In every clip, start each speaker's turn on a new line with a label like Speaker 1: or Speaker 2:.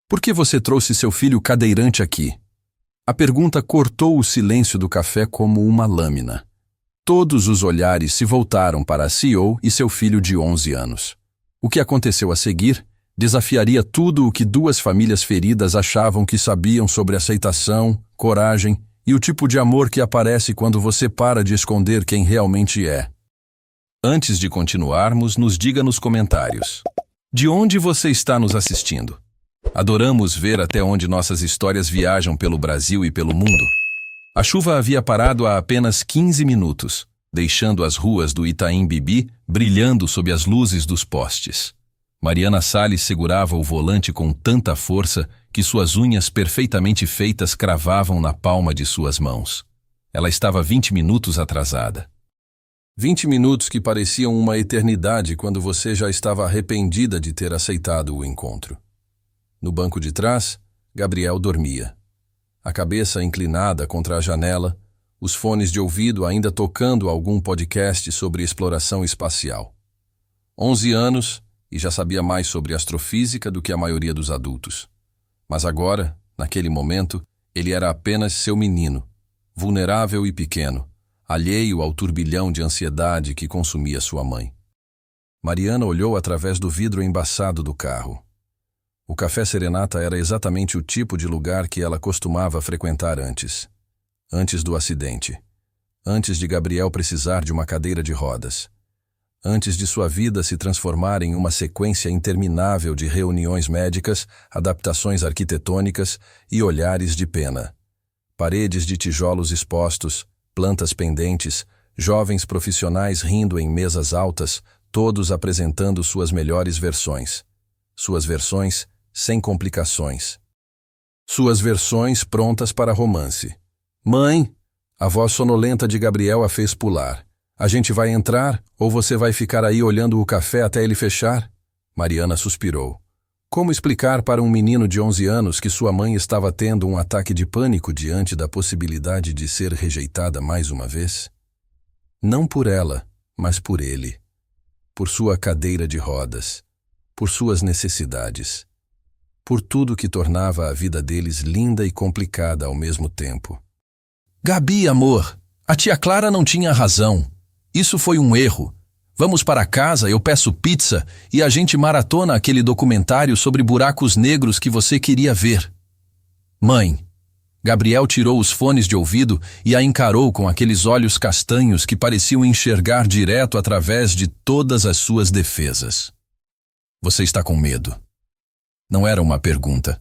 Speaker 1: Por que você trouxe seu filho cadeirante aqui? A pergunta cortou o silêncio do café como uma lâmina. Todos os olhares se voltaram para a CEO e seu filho de 11 anos. O que aconteceu a seguir desafiaria tudo o que duas famílias feridas achavam que sabiam sobre aceitação, coragem e o tipo de amor que aparece quando você para de esconder quem realmente é. Antes de continuarmos, nos diga nos comentários: de onde você está nos assistindo? Adoramos ver até onde nossas histórias viajam pelo Brasil e pelo mundo. A chuva havia parado há apenas 15 minutos, deixando as ruas do Itaim Bibi brilhando sob as luzes dos postes. Mariana Salles segurava o volante com tanta força que suas unhas perfeitamente feitas cravavam na palma de suas mãos. Ela estava 20 minutos atrasada. 20 minutos que pareciam uma eternidade quando você já estava arrependida de ter aceitado o encontro. No banco de trás, Gabriel dormia. A cabeça inclinada contra a janela, os fones de ouvido ainda tocando algum podcast sobre exploração espacial. 11 anos e já sabia mais sobre astrofísica do que a maioria dos adultos. Mas agora, naquele momento, ele era apenas seu menino, vulnerável e pequeno, alheio ao turbilhão de ansiedade que consumia sua mãe. Mariana olhou através do vidro embaçado do carro. O Café Serenata era exatamente o tipo de lugar que ela costumava frequentar antes. Antes do acidente. Antes de Gabriel precisar de uma cadeira de rodas. Antes de sua vida se transformar em uma sequência interminável de reuniões médicas, adaptações arquitetônicas e olhares de pena. Paredes de tijolos expostos, plantas pendentes, jovens profissionais rindo em mesas altas, todos apresentando suas melhores versões. Suas versões sem complicações. Suas versões prontas para romance. Mãe! A voz sonolenta de Gabriel a fez pular. A gente vai entrar ou você vai ficar aí olhando o café até ele fechar? Mariana suspirou. Como explicar para um menino de 11 anos que sua mãe estava tendo um ataque de pânico diante da possibilidade de ser rejeitada mais uma vez? Não por ela, mas por ele. Por sua cadeira de rodas. Por suas necessidades. Por tudo que tornava a vida deles linda e complicada ao mesmo tempo. Gabi, amor, a tia Clara não tinha razão. Isso foi um erro. Vamos para casa, eu peço pizza e a gente maratona aquele documentário sobre buracos negros que você queria ver. Mãe. Gabriel tirou os fones de ouvido e a encarou com aqueles olhos castanhos que pareciam enxergar direto através de todas as suas defesas. Você está com medo. Não era uma pergunta.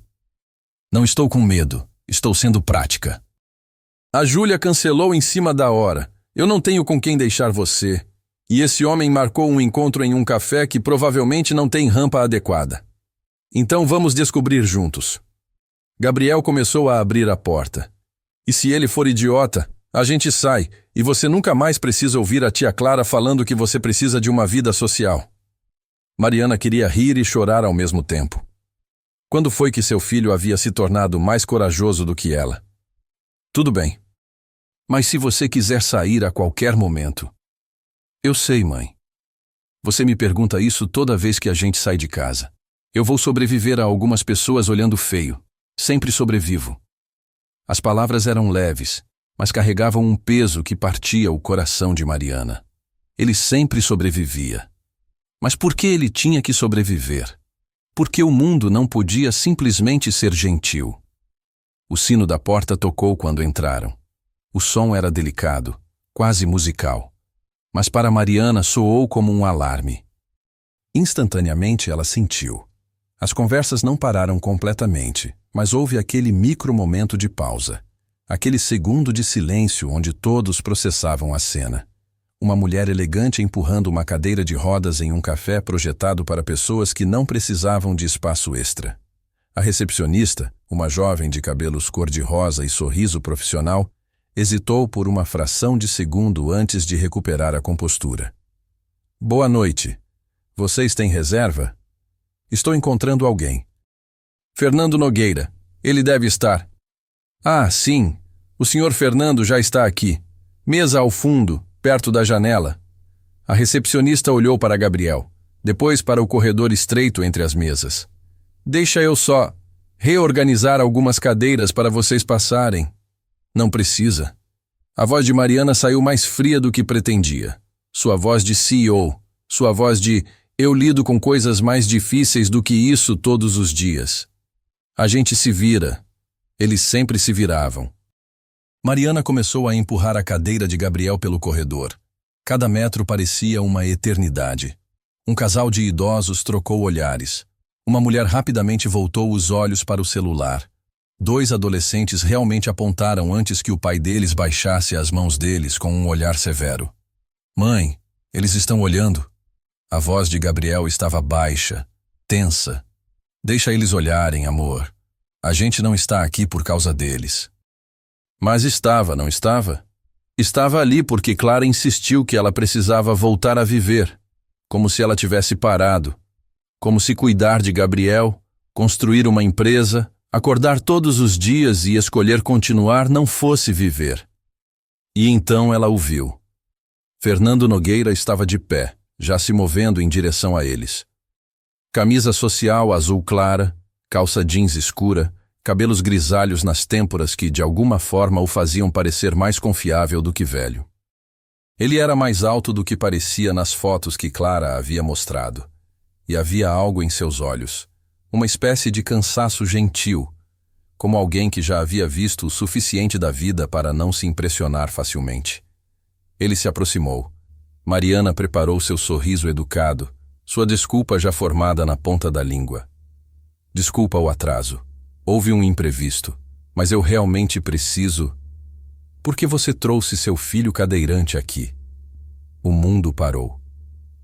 Speaker 1: Não estou com medo, estou sendo prática. A Júlia cancelou em cima da hora. Eu não tenho com quem deixar você. E esse homem marcou um encontro em um café que provavelmente não tem rampa adequada. Então vamos descobrir juntos. Gabriel começou a abrir a porta. E se ele for idiota, a gente sai e você nunca mais precisa ouvir a tia Clara falando que você precisa de uma vida social. Mariana queria rir e chorar ao mesmo tempo. Quando foi que seu filho havia se tornado mais corajoso do que ela? Tudo bem. Mas se você quiser sair a qualquer momento... Eu sei, mãe. Você me pergunta isso toda vez que a gente sai de casa. Eu vou sobreviver a algumas pessoas olhando feio. Sempre sobrevivo. As palavras eram leves, mas carregavam um peso que partia o coração de Mariana. Ele sempre sobrevivia. Mas por que ele tinha que sobreviver? Porque o mundo não podia simplesmente ser gentil. O sino da porta tocou quando entraram. O som era delicado, quase musical. Mas para Mariana soou como um alarme. Instantaneamente ela sentiu. As conversas não pararam completamente, mas houve aquele micro-momento de pausa. Aquele segundo de silêncio onde todos processavam a cena. Uma mulher elegante empurrando uma cadeira de rodas em um café projetado para pessoas que não precisavam de espaço extra. A recepcionista, uma jovem de cabelos cor-de-rosa e sorriso profissional, hesitou por uma fração de segundo antes de recuperar a compostura. Boa noite. Vocês têm reserva? Estou encontrando alguém. Fernando Nogueira. Ele deve estar. Ah, sim. O senhor Fernando já está aqui. Mesa ao fundo, perto da janela. A recepcionista olhou para Gabriel, depois para o corredor estreito entre as mesas. Deixa eu só... reorganizar algumas cadeiras para vocês passarem. Não precisa. A voz de Mariana saiu mais fria do que pretendia. Sua voz de CEO, sua voz de eu lido com coisas mais difíceis do que isso todos os dias. A gente se vira. Eles sempre se viravam. Mariana começou a empurrar a cadeira de Gabriel pelo corredor. Cada metro parecia uma eternidade. Um casal de idosos trocou olhares. Uma mulher rapidamente voltou os olhos para o celular. 2 adolescentes realmente apontaram antes que o pai deles baixasse as mãos deles com um olhar severo. Mãe, eles estão olhando. A voz de Gabriel estava baixa, tensa. Deixa eles olharem, amor. A gente não está aqui por causa deles. Mas estava, não estava? Estava ali porque Clara insistiu que ela precisava voltar a viver, como se ela tivesse parado, como se cuidar de Gabriel, construir uma empresa, acordar todos os dias e escolher continuar não fosse viver. E então ela o viu. Fernando Nogueira estava de pé, já se movendo em direção a eles. Camisa social azul clara, calça jeans escura, cabelos grisalhos nas têmporas que de alguma forma o faziam parecer mais confiável do que velho. Ele era mais alto do que parecia nas fotos que Clara havia mostrado. E havia algo em seus olhos, uma espécie de cansaço gentil, como alguém que já havia visto o suficiente da vida para não se impressionar facilmente. Ele se aproximou. Mariana preparou seu sorriso educado, sua desculpa já formada na ponta da língua. Desculpa o atraso. Houve um imprevisto, mas eu realmente preciso... Por que você trouxe seu filho cadeirante aqui? O mundo parou.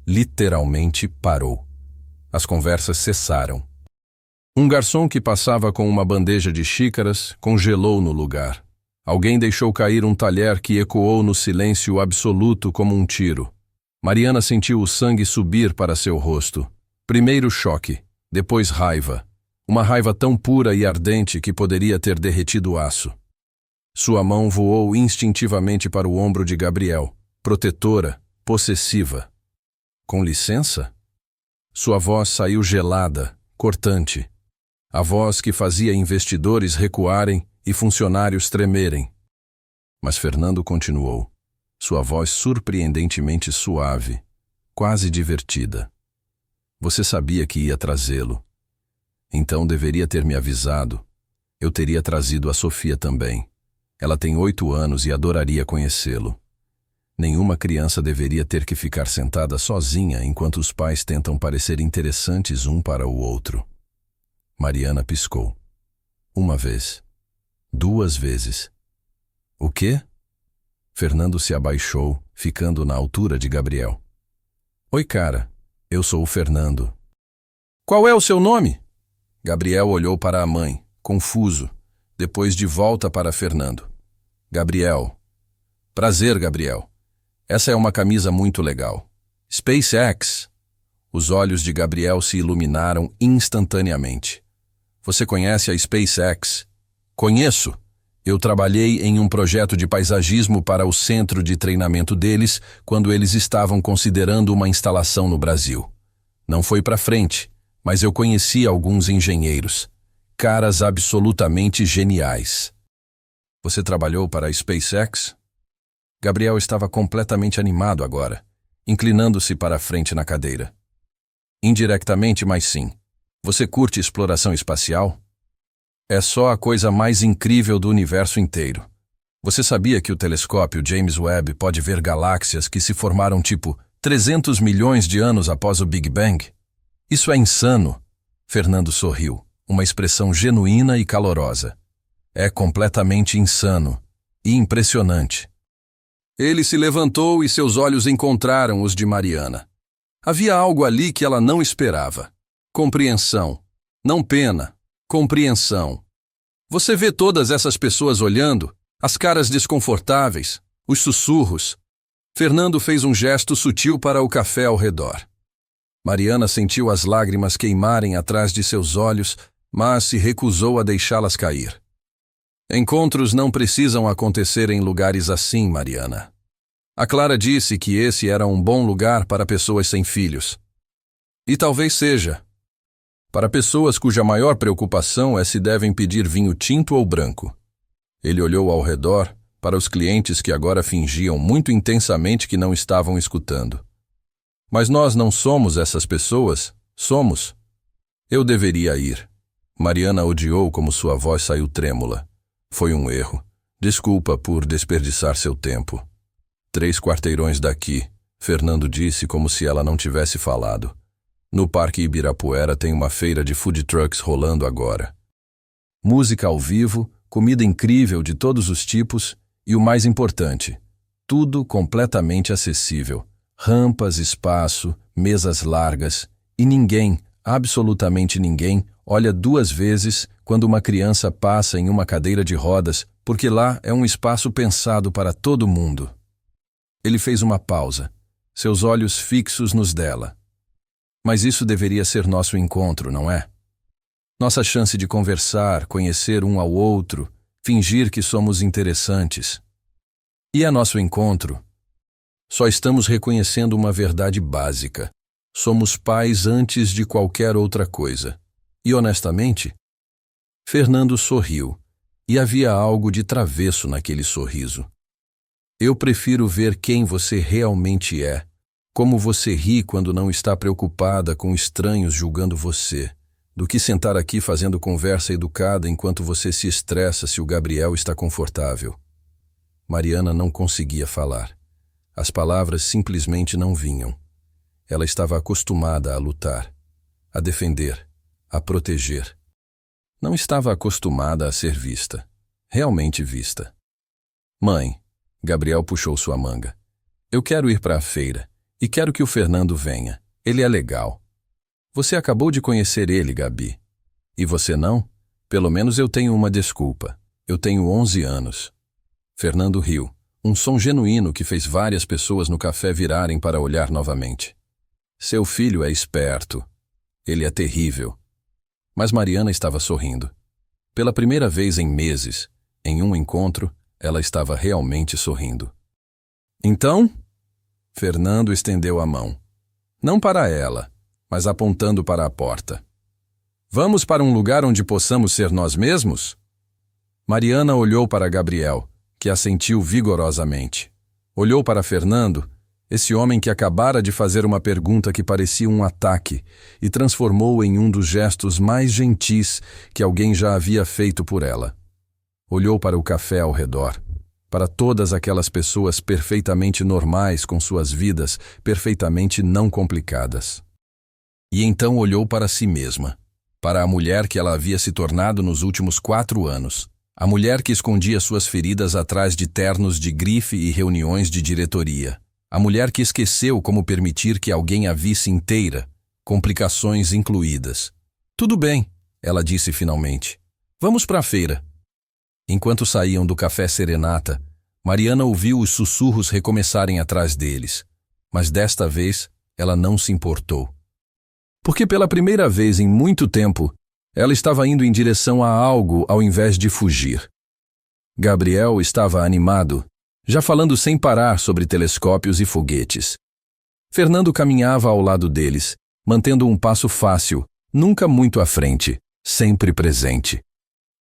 Speaker 1: Literalmente parou. As conversas cessaram. Um garçom que passava com uma bandeja de xícaras congelou no lugar. Alguém deixou cair um talher que ecoou no silêncio absoluto como um tiro. Mariana sentiu o sangue subir para seu rosto. Primeiro choque, depois raiva. Uma raiva tão pura e ardente que poderia ter derretido aço. Sua mão voou instintivamente para o ombro de Gabriel, protetora, possessiva. Com licença? Sua voz saiu gelada, cortante. A voz que fazia investidores recuarem e funcionários tremerem. Mas Fernando continuou. Sua voz surpreendentemente suave, quase divertida. Você sabia que ia trazê-lo. Então deveria ter me avisado. Eu teria trazido a Sofia também. Ela tem 8 anos e adoraria conhecê-lo. Nenhuma criança deveria ter que ficar sentada sozinha enquanto os pais tentam parecer interessantes um para o outro. Mariana piscou. 1 vez. 2 vezes. O quê? Fernando se abaixou, ficando na altura de Gabriel. Oi, cara. Eu sou o Fernando. Qual é o seu nome? Gabriel olhou para a mãe, confuso, depois de volta para Fernando. Gabriel. Prazer, Gabriel. Essa é uma camisa muito legal. SpaceX. Os olhos de Gabriel se iluminaram instantaneamente. Você conhece a SpaceX? Conheço. Eu trabalhei em um projeto de paisagismo para o centro de treinamento deles quando eles estavam considerando uma instalação no Brasil. Não foi para frente, mas eu conheci alguns engenheiros. Caras absolutamente geniais. Você trabalhou para a SpaceX? Gabriel estava completamente animado agora, inclinando-se para a frente na cadeira. Indiretamente, mas sim. Você curte exploração espacial? É só a coisa mais incrível do universo inteiro. Você sabia que o telescópio James Webb pode ver galáxias que se formaram tipo 300 milhões de anos após o Big Bang? Isso é insano. Fernando sorriu, uma expressão genuína e calorosa. É completamente insano e impressionante. Ele se levantou e seus olhos encontraram os de Mariana. Havia algo ali que ela não esperava. Compreensão. Não pena. Compreensão. Você vê todas essas pessoas olhando, as caras desconfortáveis, os sussurros. Fernando fez um gesto sutil para o café ao redor. Mariana sentiu as lágrimas queimarem atrás de seus olhos, mas se recusou a deixá-las cair. Encontros não precisam acontecer em lugares assim, Mariana. A Clara disse que esse era um bom lugar para pessoas sem filhos. E talvez seja. Para pessoas cuja maior preocupação é se devem pedir vinho tinto ou branco. Ele olhou ao redor para os clientes que agora fingiam muito intensamente que não estavam escutando. Mas nós não somos essas pessoas, somos. Eu deveria ir. Mariana odiou como sua voz saiu trêmula. Foi um erro. Desculpa por desperdiçar seu tempo. 3 quarteirões daqui, Fernando disse como se ela não tivesse falado. No Parque Ibirapuera tem uma feira de food trucks rolando agora. Música ao vivo, comida incrível de todos os tipos e o mais importante, tudo completamente acessível. Rampas, espaço, mesas largas e ninguém, absolutamente ninguém, olha 2 vezes quando uma criança passa em uma cadeira de rodas, porque lá é um espaço pensado para todo mundo. Ele fez uma pausa, seus olhos fixos nos dela. Mas isso deveria ser nosso encontro, não é? Nossa chance de conversar, conhecer um ao outro, fingir que somos interessantes. E é nosso encontro. Só estamos reconhecendo uma verdade básica. Somos pais antes de qualquer outra coisa. E honestamente, Fernando sorriu, e havia algo de travesso naquele sorriso. Eu prefiro ver quem você realmente é. Como você ri quando não está preocupada com estranhos julgando você, do que sentar aqui fazendo conversa educada enquanto você se estressa se o Gabriel está confortável. Mariana não conseguia falar. As palavras simplesmente não vinham. Ela estava acostumada a lutar, a defender, a proteger. Não estava acostumada a ser vista, realmente vista. Mãe, Gabriel puxou sua manga. Eu quero ir para a feira. E quero que o Fernando venha. Ele é legal. Você acabou de conhecer ele, Gabi. E você não? Pelo menos eu tenho uma desculpa. Eu tenho 11 anos. Fernando riu. Um som genuíno que fez várias pessoas no café virarem para olhar novamente. Seu filho é esperto. Ele é terrível. Mas Mariana estava sorrindo. Pela primeira vez em meses, em um encontro, ela estava realmente sorrindo. Então? Fernando estendeu a mão. Não para ela, mas apontando para a porta. Vamos para um lugar onde possamos ser nós mesmos? Mariana olhou para Gabriel, que assentiu vigorosamente. Olhou para Fernando, esse homem que acabara de fazer uma pergunta que parecia um ataque e transformou em um dos gestos mais gentis que alguém já havia feito por ela. Olhou para o café ao redor. Para todas aquelas pessoas perfeitamente normais com suas vidas perfeitamente não complicadas. E então olhou para si mesma, para a mulher que ela havia se tornado nos últimos 4 anos, a mulher que escondia suas feridas atrás de ternos de grife e reuniões de diretoria, a mulher que esqueceu como permitir que alguém a visse inteira, complicações incluídas. Tudo bem, ela disse finalmente. Vamos para a feira. Enquanto saíam do café Serenata, Mariana ouviu os sussurros recomeçarem atrás deles, mas desta vez ela não se importou. Porque pela primeira vez em muito tempo, ela estava indo em direção a algo ao invés de fugir. Gabriel estava animado, já falando sem parar sobre telescópios e foguetes. Fernando caminhava ao lado deles, mantendo um passo fácil, nunca muito à frente, sempre presente.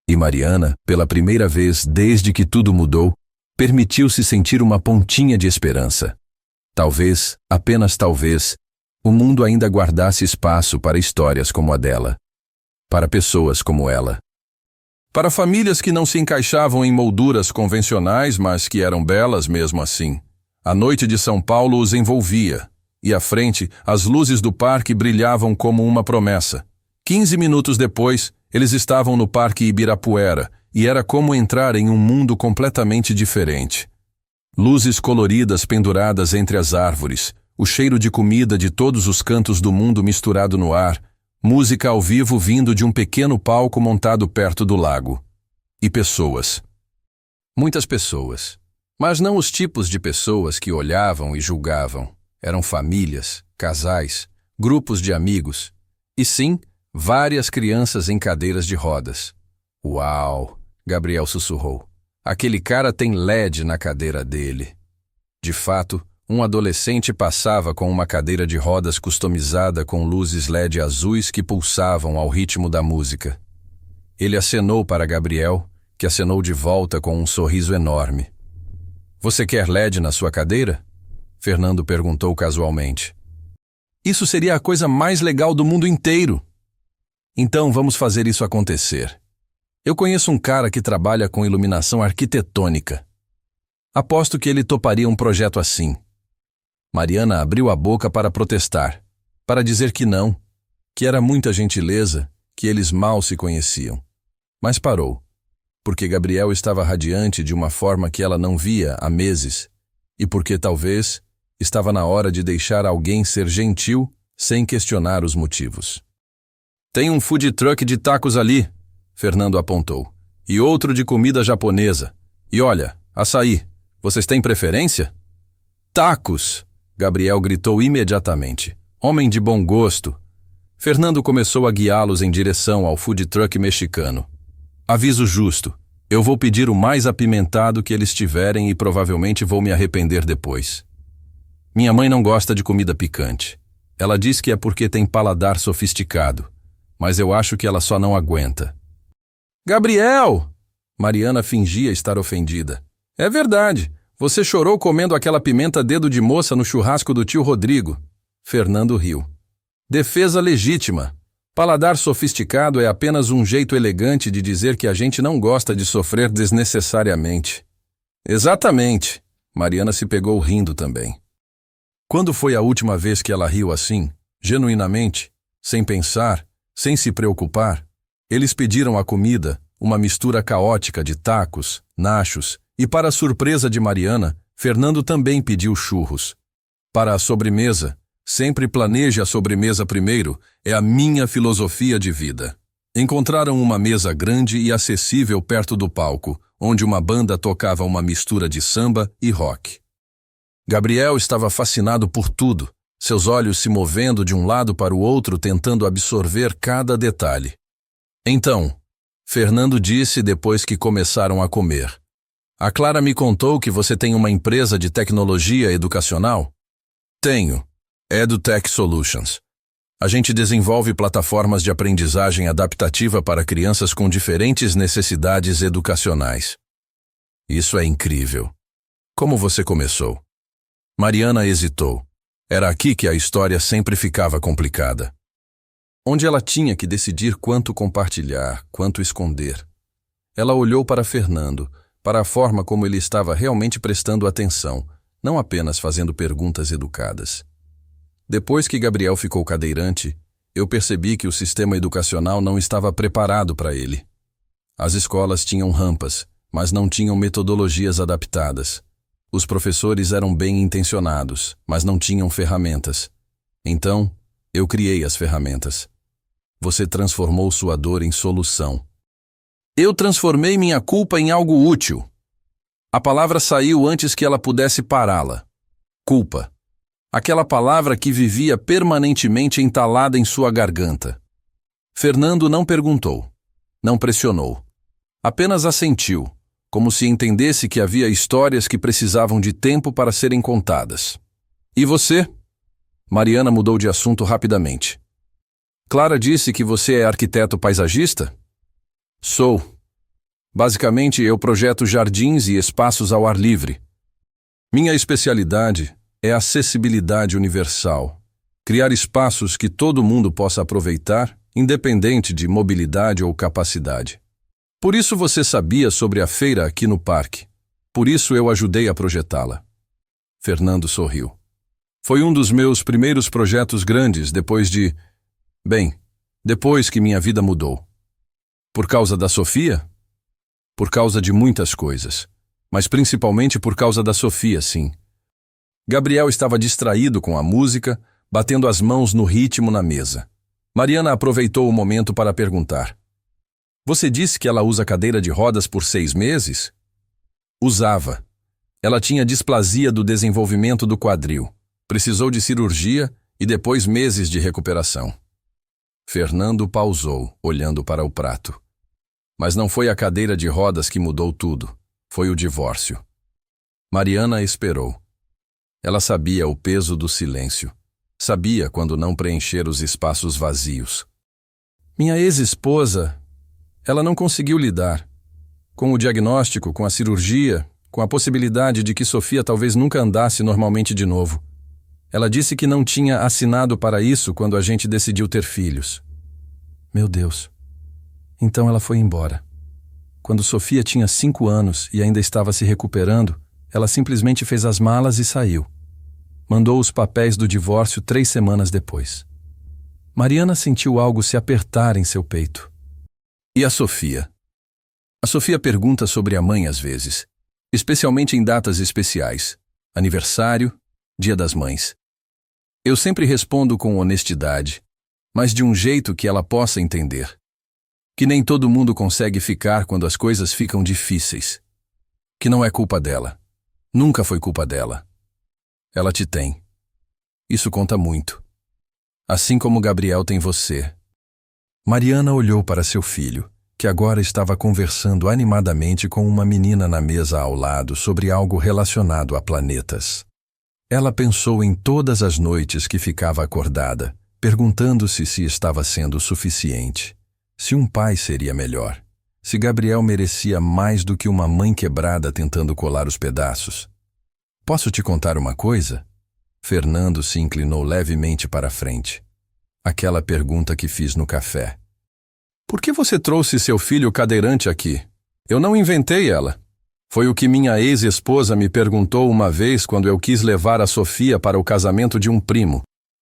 Speaker 1: E Mariana, pela primeira vez desde que tudo mudou, permitiu-se sentir uma pontinha de esperança. Talvez, apenas talvez, o mundo ainda guardasse espaço para histórias como a dela. Para pessoas como ela. Para famílias que não se encaixavam em molduras convencionais, mas que eram belas mesmo assim. A noite de São Paulo os envolvia, e à frente, as luzes do parque brilhavam como uma promessa. 15 minutos depois, eles estavam no Parque Ibirapuera, e era como entrar em um mundo completamente diferente. Luzes coloridas penduradas entre as árvores, o cheiro de comida de todos os cantos do mundo misturado no ar, música ao vivo vindo de um pequeno palco montado perto do lago. E pessoas. Muitas pessoas. Mas não os tipos de pessoas que olhavam e julgavam. Eram famílias, casais, grupos de amigos. E sim, várias crianças em cadeiras de rodas. Uau! Gabriel sussurrou. Aquele cara tem LED na cadeira dele. De fato, um adolescente passava com uma cadeira de rodas customizada com luzes LED azuis que pulsavam ao ritmo da música. Ele acenou para Gabriel, que acenou de volta com um sorriso enorme. Você quer LED na sua cadeira? Fernando perguntou casualmente. Isso seria a coisa mais legal do mundo inteiro. Então vamos fazer isso acontecer. Eu conheço um cara que trabalha com iluminação arquitetônica. Aposto que ele toparia um projeto assim. Mariana abriu a boca para protestar, para dizer que não, que era muita gentileza, que eles mal se conheciam. Mas parou, porque Gabriel estava radiante de uma forma que ela não via há meses, e porque talvez estava na hora de deixar alguém ser gentil sem questionar os motivos. Tem um food truck de tacos ali, Fernando apontou, e outro de comida japonesa. E olha, açaí, vocês têm preferência? Tacos! Gabriel gritou imediatamente. Homem de bom gosto. Fernando começou a guiá-los em direção ao food truck mexicano. Aviso justo, eu vou pedir o mais apimentado que eles tiverem e provavelmente vou me arrepender depois. Minha mãe não gosta de comida picante. Ela diz que é porque tem paladar sofisticado, mas eu acho que ela só não aguenta. Gabriel! Mariana fingia estar ofendida. É verdade, você chorou comendo aquela pimenta dedo de moça no churrasco do tio Rodrigo. Fernando riu. Defesa legítima. Paladar sofisticado é apenas um jeito elegante de dizer que a gente não gosta de sofrer desnecessariamente. Exatamente. Mariana se pegou rindo também. Quando foi a última vez que ela riu assim, genuinamente, sem pensar, sem se preocupar? Eles pediram a comida, uma mistura caótica de tacos, nachos, e para a surpresa de Mariana, Fernando também pediu churros. Para a sobremesa, sempre planeje a sobremesa primeiro, é a minha filosofia de vida. Encontraram uma mesa grande e acessível perto do palco, onde uma banda tocava uma mistura de samba e rock. Gabriel estava fascinado por tudo, seus olhos se movendo de um lado para o outro tentando absorver cada detalhe. Então, Fernando disse depois que começaram a comer. A Clara me contou que você tem uma empresa de tecnologia educacional? Tenho. EduTech Solutions. A gente desenvolve plataformas de aprendizagem adaptativa para crianças com diferentes necessidades educacionais. Isso é incrível. Como você começou? Mariana hesitou. Era aqui que a história sempre ficava complicada. Onde ela tinha que decidir quanto compartilhar, quanto esconder. Ela olhou para Fernando, para a forma como ele estava realmente prestando atenção, não apenas fazendo perguntas educadas. Depois que Gabriel ficou cadeirante, eu percebi que o sistema educacional não estava preparado para ele. As escolas tinham rampas, mas não tinham metodologias adaptadas. Os professores eram bem intencionados, mas não tinham ferramentas. Então, eu criei as ferramentas. Você transformou sua dor em solução. Eu transformei minha culpa em algo útil. A palavra saiu antes que ela pudesse pará-la. Culpa. Aquela palavra que vivia permanentemente entalada em sua garganta. Fernando não perguntou, não pressionou. Apenas assentiu, como se entendesse que havia histórias que precisavam de tempo para serem contadas. E você? Mariana mudou de assunto rapidamente. Clara disse que você é arquiteto paisagista? Sou. Basicamente, eu projeto jardins e espaços ao ar livre. Minha especialidade é acessibilidade universal. Criar espaços que todo mundo possa aproveitar, independente de mobilidade ou capacidade. Por isso você sabia sobre a feira aqui no parque. Por isso eu ajudei a projetá-la. Fernando sorriu. Foi um dos meus primeiros projetos grandes depois que minha vida mudou. Por causa da Sofia? Por causa de muitas coisas. Mas principalmente por causa da Sofia, sim. Gabriel estava distraído com a música, batendo as mãos no ritmo na mesa. Mariana aproveitou o momento para perguntar. Você disse que ela usa cadeira de rodas por 6 meses? Usava. Ela tinha displasia do desenvolvimento do quadril. Precisou de cirurgia e depois meses de recuperação. Fernando pausou, olhando para o prato. Mas não foi a cadeira de rodas que mudou tudo. Foi o divórcio. Mariana esperou. Ela sabia o peso do silêncio. Sabia quando não preencher os espaços vazios. Minha ex-esposa, ela não conseguiu lidar com o diagnóstico, com a cirurgia, com a possibilidade de que Sofia talvez nunca andasse normalmente de novo. Ela disse que não tinha assinado para isso quando a gente decidiu ter filhos. Meu Deus. Então ela foi embora. Quando Sofia tinha 5 anos e ainda estava se recuperando, ela simplesmente fez as malas e saiu. Mandou os papéis do divórcio 3 semanas depois. Mariana sentiu algo se apertar em seu peito. E a Sofia? A Sofia pergunta sobre a mãe às vezes, especialmente em datas especiais, aniversário, Dia das Mães. Eu sempre respondo com honestidade, mas de um jeito que ela possa entender. Que nem todo mundo consegue ficar quando as coisas ficam difíceis. Que não é culpa dela. Nunca foi culpa dela. Ela te tem. Isso conta muito. Assim como Gabriel tem você. Mariana olhou para seu filho, que agora estava conversando animadamente com uma menina na mesa ao lado sobre algo relacionado a planetas. Ela pensou em todas as noites que ficava acordada, perguntando-se se estava sendo suficiente, se um pai seria melhor, se Gabriel merecia mais do que uma mãe quebrada tentando colar os pedaços. Posso te contar uma coisa? Fernando se inclinou levemente para a frente. Aquela pergunta que fiz no café. Por que você trouxe seu filho cadeirante aqui? Eu não inventei ela. Foi o que minha ex-esposa me perguntou uma vez quando eu quis levar a Sofia para o casamento de um primo,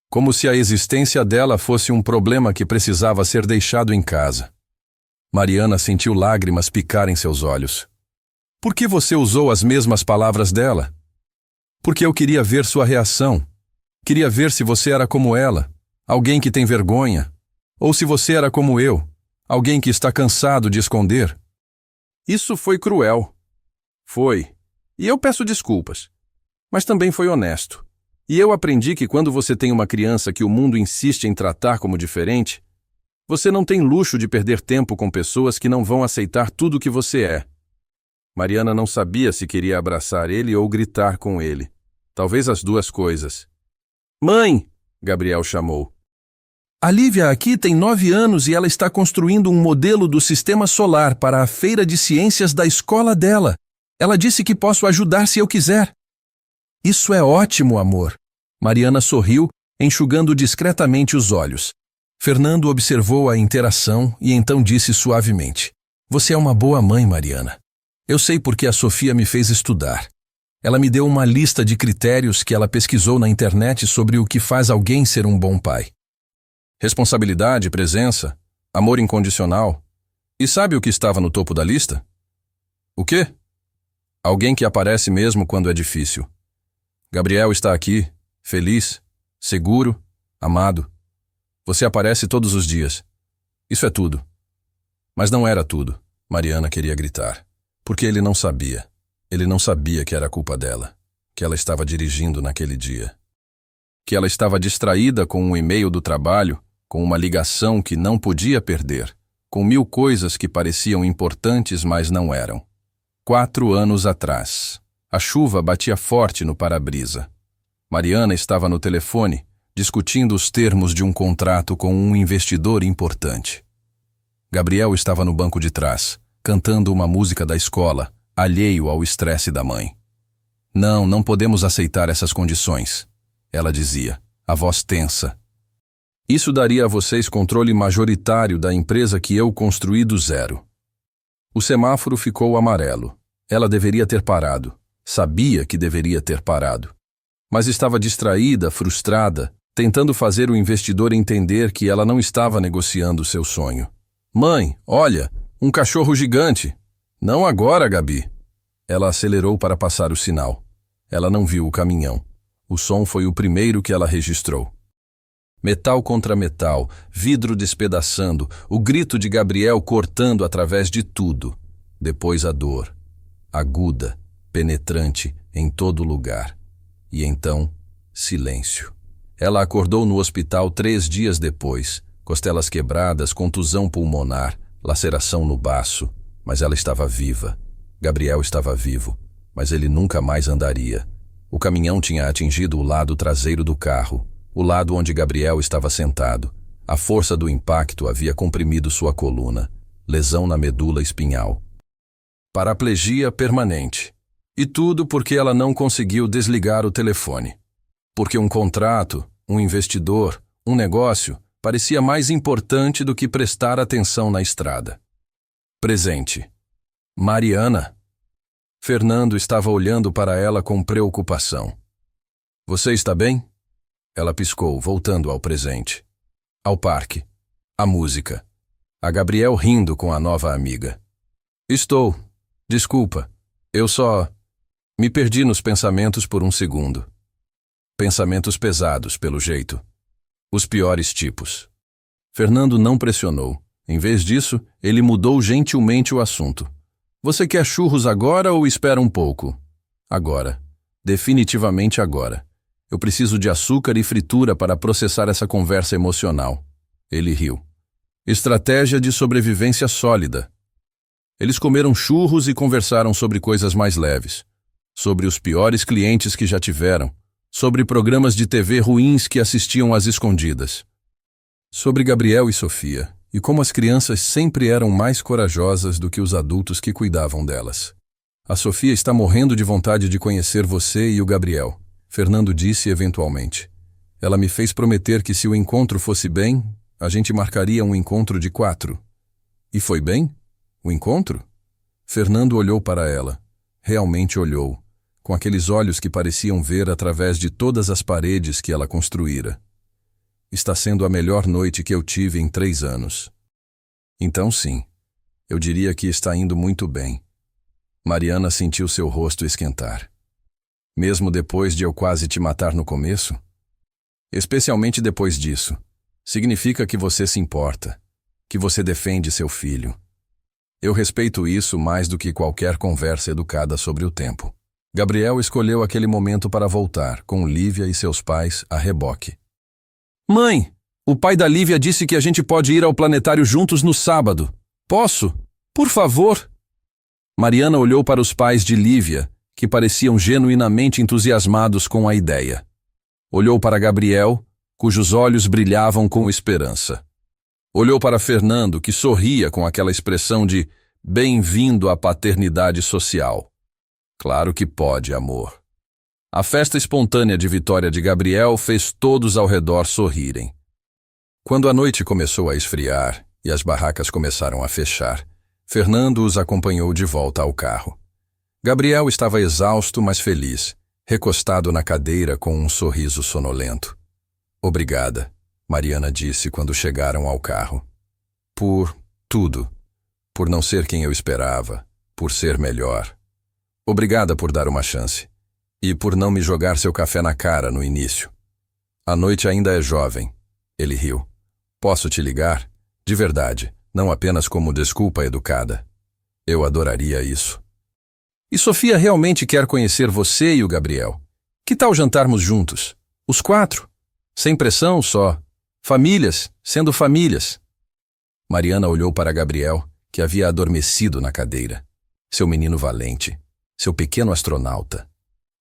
Speaker 1: como se a existência dela fosse um problema que precisava ser deixado em casa. Mariana sentiu lágrimas picar em seus olhos. Por que você usou as mesmas palavras dela? Porque eu queria ver sua reação. Queria ver se você era como ela, alguém que tem vergonha, ou se você era como eu, alguém que está cansado de esconder. Isso foi cruel. Foi. E eu peço desculpas. Mas também foi honesto. E eu aprendi que quando você tem uma criança que o mundo insiste em tratar como diferente, você não tem luxo de perder tempo com pessoas que não vão aceitar tudo o que você é. Mariana não sabia se queria abraçar ele ou gritar com ele. Talvez as duas coisas. Mãe! Gabriel chamou. A Lívia aqui tem 9 anos e ela está construindo um modelo do sistema solar para a feira de ciências da escola dela. Ela disse que posso ajudar se eu quiser. Isso é ótimo, amor. Mariana sorriu, enxugando discretamente os olhos. Fernando observou a interação e então disse suavemente: Você é uma boa mãe, Mariana. Eu sei porque a Sofia me fez estudar. Ela me deu uma lista de critérios que ela pesquisou na internet sobre o que faz alguém ser um bom pai. Responsabilidade, presença, amor incondicional. E sabe o que estava no topo da lista? O quê? Alguém que aparece mesmo quando é difícil. Gabriel está aqui, feliz, seguro, amado. Você aparece todos os dias. Isso é tudo. Mas não era tudo, Mariana queria gritar. Porque ele não sabia. Ele não sabia que era culpa dela. Que ela estava dirigindo naquele dia. Que ela estava distraída com um e-mail do trabalho, com uma ligação que não podia perder, com 1000 coisas que pareciam importantes, mas não eram. 4 anos atrás. A chuva batia forte no para-brisa. Mariana estava no telefone, discutindo os termos de um contrato com um investidor importante. Gabriel estava no banco de trás, cantando uma música da escola, alheio ao estresse da mãe. Não podemos aceitar essas condições, ela dizia, a voz tensa. Isso daria a vocês controle majoritário da empresa que eu construí do zero. O semáforo ficou amarelo. Ela deveria ter parado. Sabia que deveria ter parado. Mas estava distraída, frustrada, tentando fazer o investidor entender que ela não estava negociando seu sonho. Mãe, olha, um cachorro gigante. Não agora, Gabi. Ela acelerou para passar o sinal. Ela não viu o caminhão. O som foi o primeiro que ela registrou. Metal contra metal, vidro despedaçando, o grito de Gabriel cortando através de tudo. Depois a dor, aguda, penetrante, em todo lugar. E então, silêncio. Ela acordou no hospital 3 dias depois, costelas quebradas, contusão pulmonar, laceração no baço, mas ela estava viva. Gabriel estava vivo, mas ele nunca mais andaria. O caminhão tinha atingido o lado traseiro do carro, o lado onde Gabriel estava sentado. A força do impacto havia comprimido sua coluna, lesão na medula espinhal. Paraplegia permanente. E tudo porque ela não conseguiu desligar o telefone. Porque um contrato, um investidor, um negócio parecia mais importante do que prestar atenção na estrada. Presente. Mariana. Fernando estava olhando para ela com preocupação. Você está bem? Ela piscou, voltando ao presente. Ao parque. A música. A Gabriel rindo com a nova amiga. Estou. Desculpa. Eu só... Me perdi nos pensamentos por um segundo. Pensamentos pesados, pelo jeito. Os piores tipos. Fernando não pressionou. Em vez disso, ele mudou gentilmente o assunto. Você quer churros agora ou espera um pouco? Agora. Definitivamente agora. Eu preciso de açúcar e fritura para processar essa conversa emocional. Ele riu. Estratégia de sobrevivência sólida. Eles comeram churros e conversaram sobre coisas mais leves. Sobre os piores clientes que já tiveram. Sobre programas de TV ruins que assistiam às escondidas. Sobre Gabriel e Sofia. E como as crianças sempre eram mais corajosas do que os adultos que cuidavam delas. A Sofia está morrendo de vontade de conhecer você e o Gabriel, Fernando disse eventualmente. Ela me fez prometer que se o encontro fosse bem, a gente marcaria um encontro de 4. E foi bem? O encontro? Fernando olhou para ela. Realmente olhou, com aqueles olhos que pareciam ver através de todas as paredes que ela construíra. Está sendo a melhor noite que eu tive em 3 anos. Então sim, eu diria que está indo muito bem. Mariana sentiu seu rosto esquentar. Mesmo depois de eu quase te matar no começo? Especialmente depois disso. Significa que você se importa, que você defende seu filho. Eu respeito isso mais do que qualquer conversa educada sobre o tempo. Gabriel escolheu aquele momento para voltar, com Lívia e seus pais a reboque. Mãe, o pai da Lívia disse que a gente pode ir ao planetário juntos no sábado. Posso? Por favor? Mariana olhou para os pais de Lívia, que pareciam genuinamente entusiasmados com a ideia. Olhou para Gabriel, cujos olhos brilhavam com esperança. Olhou para Fernando, que sorria com aquela expressão de bem-vindo à paternidade social. Claro que pode, amor. A festa espontânea de vitória de Gabriel fez todos ao redor sorrirem. Quando a noite começou a esfriar e as barracas começaram a fechar, Fernando os acompanhou de volta ao carro. Gabriel estava exausto, mas feliz, recostado na cadeira com um sorriso sonolento. Obrigada, Mariana disse quando chegaram ao carro. Por tudo. Por não ser quem eu esperava. Por ser melhor. Obrigada por dar uma chance. E por não me jogar seu café na cara no início. A noite ainda é jovem. Ele riu. Posso te ligar? De verdade, não apenas como desculpa educada. Eu adoraria isso. E Sofia realmente quer conhecer você e o Gabriel. Que tal jantarmos juntos? Os 4? Sem pressão, só. Famílias, sendo famílias. Mariana olhou para Gabriel, que havia adormecido na cadeira. Seu menino valente. Seu pequeno astronauta.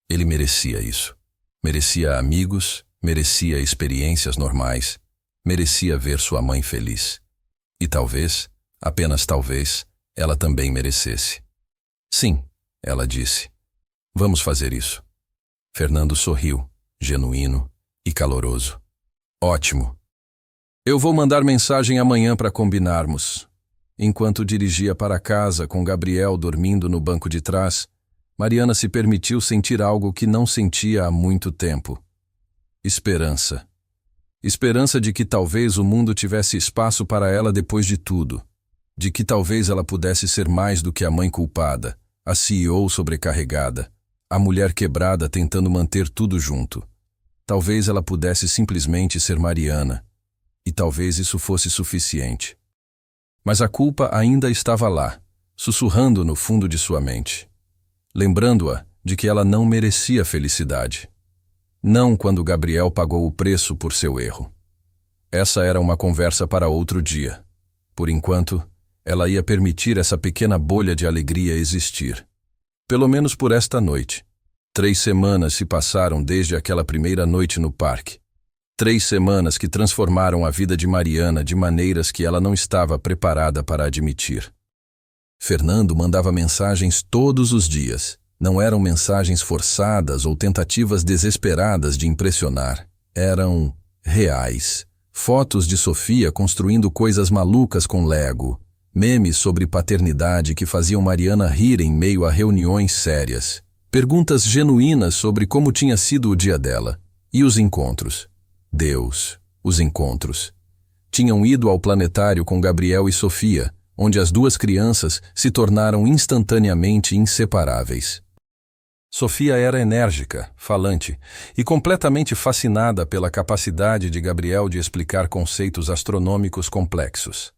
Speaker 1: Ele merecia isso. Merecia amigos, merecia experiências normais, merecia ver sua mãe feliz. E talvez, apenas talvez, ela também merecesse. Sim, ela disse. Vamos fazer isso. Fernando sorriu, genuíno e caloroso. Ótimo. Eu vou mandar mensagem amanhã para combinarmos. Enquanto dirigia para casa com Gabriel dormindo no banco de trás, Mariana se permitiu sentir algo que não sentia há muito tempo. Esperança. Esperança de que talvez o mundo tivesse espaço para ela depois de tudo. De que talvez ela pudesse ser mais do que a mãe culpada, a CEO sobrecarregada, a mulher quebrada tentando manter tudo junto. Talvez ela pudesse simplesmente ser Mariana. E talvez isso fosse suficiente. Mas a culpa ainda estava lá, sussurrando no fundo de sua mente. Lembrando-a de que ela não merecia felicidade. Não quando Gabriel pagou o preço por seu erro. Essa era uma conversa para outro dia. Por enquanto, ela ia permitir essa pequena bolha de alegria existir. Pelo menos por esta noite. 3 semanas se passaram desde aquela primeira noite no parque. 3 semanas que transformaram a vida de Mariana de maneiras que ela não estava preparada para admitir. Fernando mandava mensagens todos os dias. Não eram mensagens forçadas ou tentativas desesperadas de impressionar. Eram reais. Fotos de Sofia construindo coisas malucas com Lego. Memes sobre paternidade que faziam Mariana rir em meio a reuniões sérias. Perguntas genuínas sobre como tinha sido o dia dela. E os encontros. Deus, os encontros. Tinham ido ao planetário com Gabriel e Sofia, onde as duas crianças se tornaram instantaneamente inseparáveis. Sofia era enérgica, falante e completamente fascinada pela capacidade de Gabriel de explicar conceitos astronômicos complexos.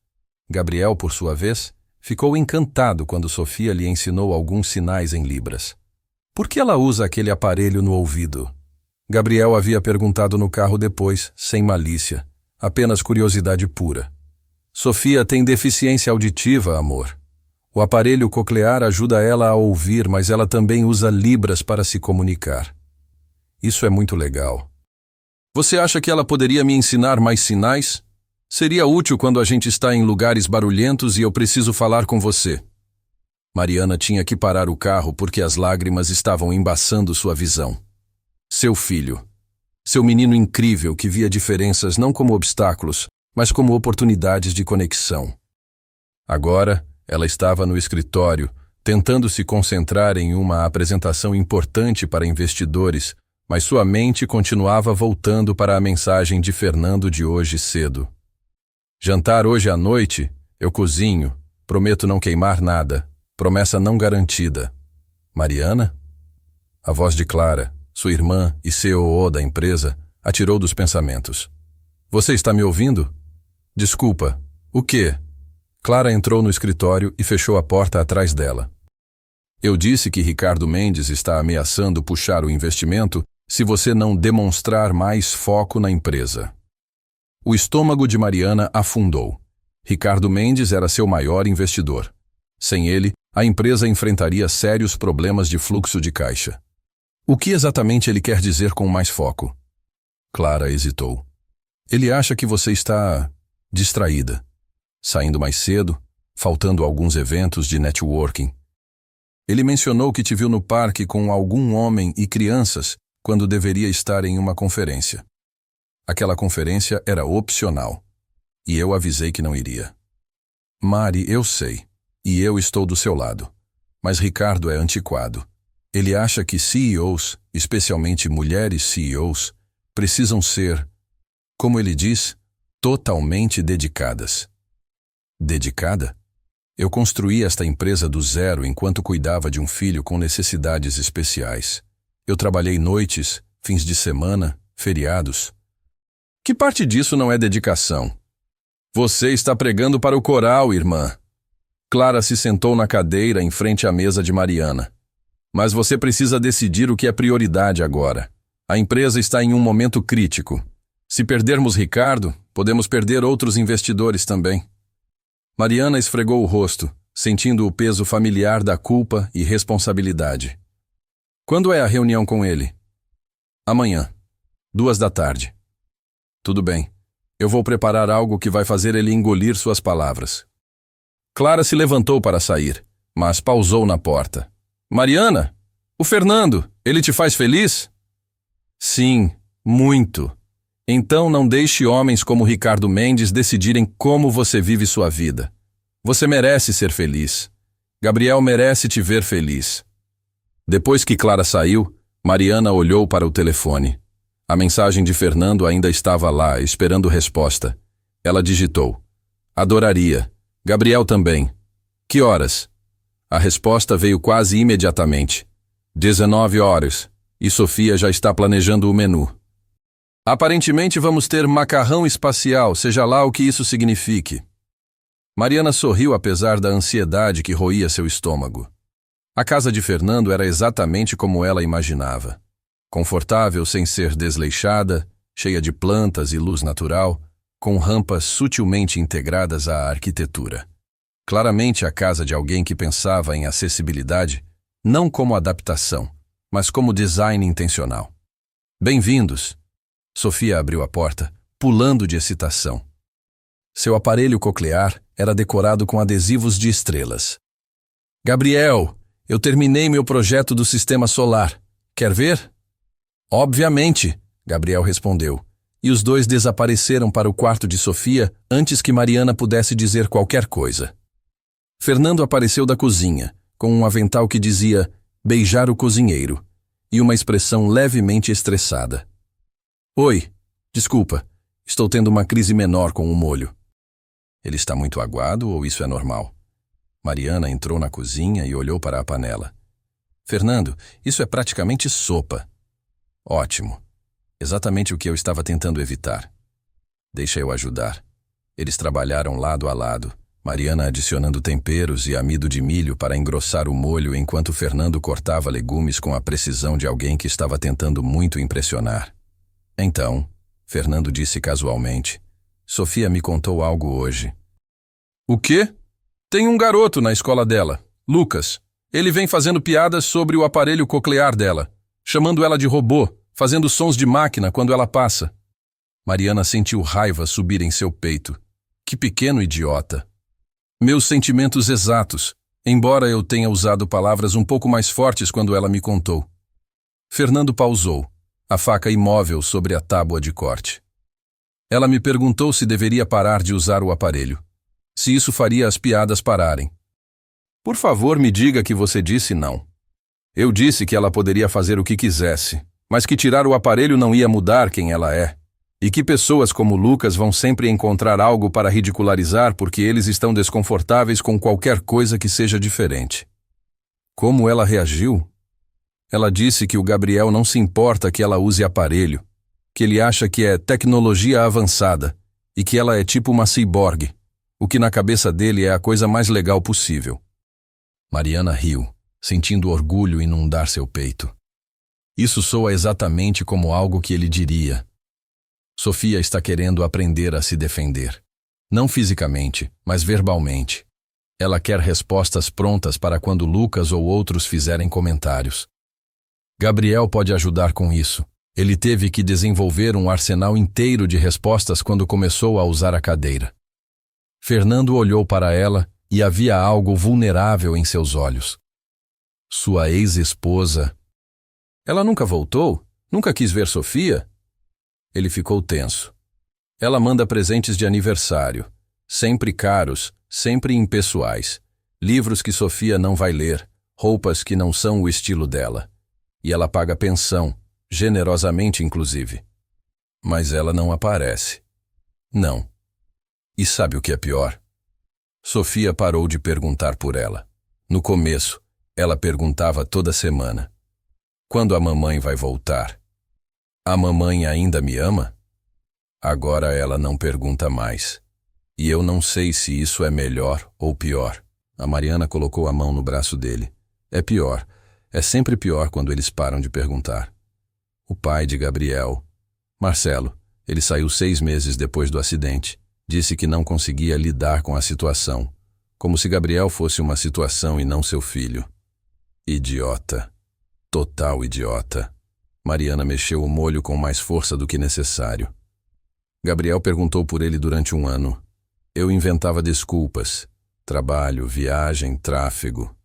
Speaker 1: Gabriel, por sua vez, ficou encantado quando Sofia lhe ensinou alguns sinais em libras. Por que ela usa aquele aparelho no ouvido? Gabriel havia perguntado no carro depois, sem malícia, apenas curiosidade pura. Sofia tem deficiência auditiva, amor. O aparelho coclear ajuda ela a ouvir, mas ela também usa libras para se comunicar. Isso é muito legal. Você acha que ela poderia me ensinar mais sinais? Seria útil quando a gente está em lugares barulhentos e eu preciso falar com você. Mariana tinha que parar o carro porque as lágrimas estavam embaçando sua visão. Seu filho. Seu menino incrível que via diferenças não como obstáculos, mas como oportunidades de conexão. Agora, ela estava no escritório, tentando se concentrar em uma apresentação importante para investidores, mas sua mente continuava voltando para a mensagem de Fernando de hoje cedo. Jantar hoje à noite? Eu cozinho. Prometo não queimar nada. Promessa não garantida. Mariana? A voz de Clara, sua irmã e COO da empresa, atirou dos pensamentos. Você está me ouvindo? Desculpa. O quê? Clara entrou no escritório e fechou a porta atrás dela. Eu disse que Ricardo Mendes está ameaçando puxar o investimento se você não demonstrar mais foco na empresa. O estômago de Mariana afundou. Ricardo Mendes era seu maior investidor. Sem ele, a empresa enfrentaria sérios problemas de fluxo de caixa. O que exatamente ele quer dizer com mais foco? Clara hesitou. Ele acha que você está distraída. Saindo mais cedo, faltando alguns eventos de networking. Ele mencionou que te viu no parque com algum homem e crianças quando deveria estar em uma conferência. Aquela conferência era opcional, e eu avisei que não iria. Mari, eu sei, e eu estou do seu lado, mas Ricardo é antiquado. Ele acha que CEOs, especialmente mulheres CEOs, precisam ser, como ele diz, totalmente dedicadas. Dedicada? Eu construí esta empresa do zero enquanto cuidava de um filho com necessidades especiais. Eu trabalhei noites, fins de semana, feriados. Que parte disso não é dedicação? Você está pregando para o coral, irmã. Clara se sentou na cadeira em frente à mesa de Mariana. Mas você precisa decidir o que é prioridade agora. A empresa está em um momento crítico. Se perdermos Ricardo, podemos perder outros investidores também. Mariana esfregou o rosto, sentindo o peso familiar da culpa e responsabilidade. Quando é a reunião com ele? Amanhã, 14h. Tudo bem. Eu vou preparar algo que vai fazer ele engolir suas palavras. Clara se levantou para sair, mas pausou na porta. Mariana, o Fernando, ele te faz feliz? Sim, muito. Então não deixe homens como Ricardo Mendes decidirem como você vive sua vida. Você merece ser feliz. Gabriel merece te ver feliz. Depois que Clara saiu, Mariana olhou para o telefone. A mensagem de Fernando ainda estava lá, esperando resposta. Ela digitou. Adoraria. Gabriel também. Que horas? A resposta veio quase imediatamente. 19h. E Sofia já está planejando o menu. Aparentemente vamos ter macarrão espacial, seja lá o que isso signifique. Mariana sorriu apesar da ansiedade que roía seu estômago. A casa de Fernando era exatamente como ela imaginava. Confortável sem ser desleixada, cheia de plantas e luz natural, com rampas sutilmente integradas à arquitetura. Claramente a casa de alguém que pensava em acessibilidade, não como adaptação, mas como design intencional. Bem-vindos! Sofia abriu a porta, pulando de excitação. Seu aparelho coclear era decorado com adesivos de estrelas. Gabriel, eu terminei meu projeto do sistema solar. Quer ver? Obviamente, Gabriel respondeu, e os dois desapareceram para o quarto de Sofia antes que Mariana pudesse dizer qualquer coisa. Fernando apareceu da cozinha, com um avental que dizia beijar o cozinheiro, e uma expressão levemente estressada. Oi, desculpa, estou tendo uma crise menor com o molho. Ele está muito aguado ou isso é normal? Mariana entrou na cozinha e olhou para a panela. Fernando, isso é praticamente sopa. Ótimo. Exatamente o que eu estava tentando evitar. Deixa eu ajudar. Eles trabalharam lado a lado, Mariana adicionando temperos e amido de milho para engrossar o molho enquanto Fernando cortava legumes com a precisão de alguém que estava tentando muito impressionar. Então, Fernando disse casualmente, Sofia me contou algo hoje. O quê? Tem um garoto na escola dela, Lucas. Ele vem fazendo piadas sobre o aparelho coclear dela, chamando ela de robô, fazendo sons de máquina quando ela passa. Mariana sentiu raiva subir em seu peito. Que pequeno idiota. Meus sentimentos exatos, embora eu tenha usado palavras um pouco mais fortes quando ela me contou. Fernando pausou, a faca imóvel sobre a tábua de corte. Ela me perguntou se deveria parar de usar o aparelho, se isso faria as piadas pararem. Por favor, me diga que você disse não. Eu disse que ela poderia fazer o que quisesse, mas que tirar o aparelho não ia mudar quem ela é, e que pessoas como Lucas vão sempre encontrar algo para ridicularizar porque eles estão desconfortáveis com qualquer coisa que seja diferente. Como ela reagiu? Ela disse que o Gabriel não se importa que ela use aparelho, que ele acha que é tecnologia avançada e que ela é tipo uma ciborgue, o que na cabeça dele é a coisa mais legal possível. Mariana riu, sentindo orgulho inundar seu peito. Isso soa exatamente como algo que ele diria. Sofia está querendo aprender a se defender. Não fisicamente, mas verbalmente. Ela quer respostas prontas para quando Lucas ou outros fizerem comentários. Gabriel pode ajudar com isso. Ele teve que desenvolver um arsenal inteiro de respostas quando começou a usar a cadeira. Fernando olhou para ela e havia algo vulnerável em seus olhos. Sua ex-esposa. Ela nunca voltou? Nunca quis ver Sofia? Ele ficou tenso. Ela manda presentes de aniversário, sempre caros, sempre impessoais, livros que Sofia não vai ler, roupas que não são o estilo dela. E ela paga pensão, generosamente inclusive. Mas ela não aparece. Não. E sabe o que é pior? Sofia parou de perguntar por ela. No começo, ela perguntava toda semana. Quando a mamãe vai voltar? A mamãe ainda me ama? Agora ela não pergunta mais. E eu não sei se isso é melhor ou pior. A Mariana colocou a mão no braço dele. É pior. É sempre pior quando eles param de perguntar. O pai de Gabriel, Marcelo, ele saiu 6 meses depois do acidente. Disse que não conseguia lidar com a situação, como se Gabriel fosse uma situação e não seu filho. Idiota. Total idiota. Mariana mexeu o molho com mais força do que necessário. Gabriel perguntou por ele durante 1 ano. Eu inventava desculpas. Trabalho, viagem, tráfego.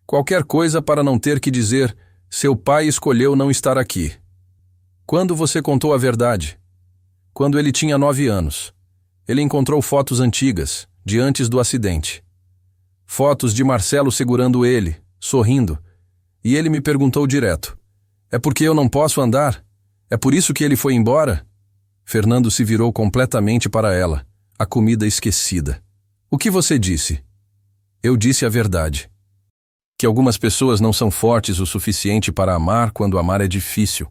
Speaker 1: Qualquer coisa para não ter que dizer, seu pai escolheu não estar aqui. Quando você contou a verdade? Quando ele tinha 9 anos. Ele encontrou fotos antigas, de antes do acidente. Fotos de Marcelo segurando ele, sorrindo. E ele me perguntou direto, é porque eu não posso andar? É por isso que ele foi embora? Fernando se virou completamente para ela, a comida esquecida. O que você disse? Eu disse a verdade. Que algumas pessoas não são fortes o suficiente para amar quando amar é difícil.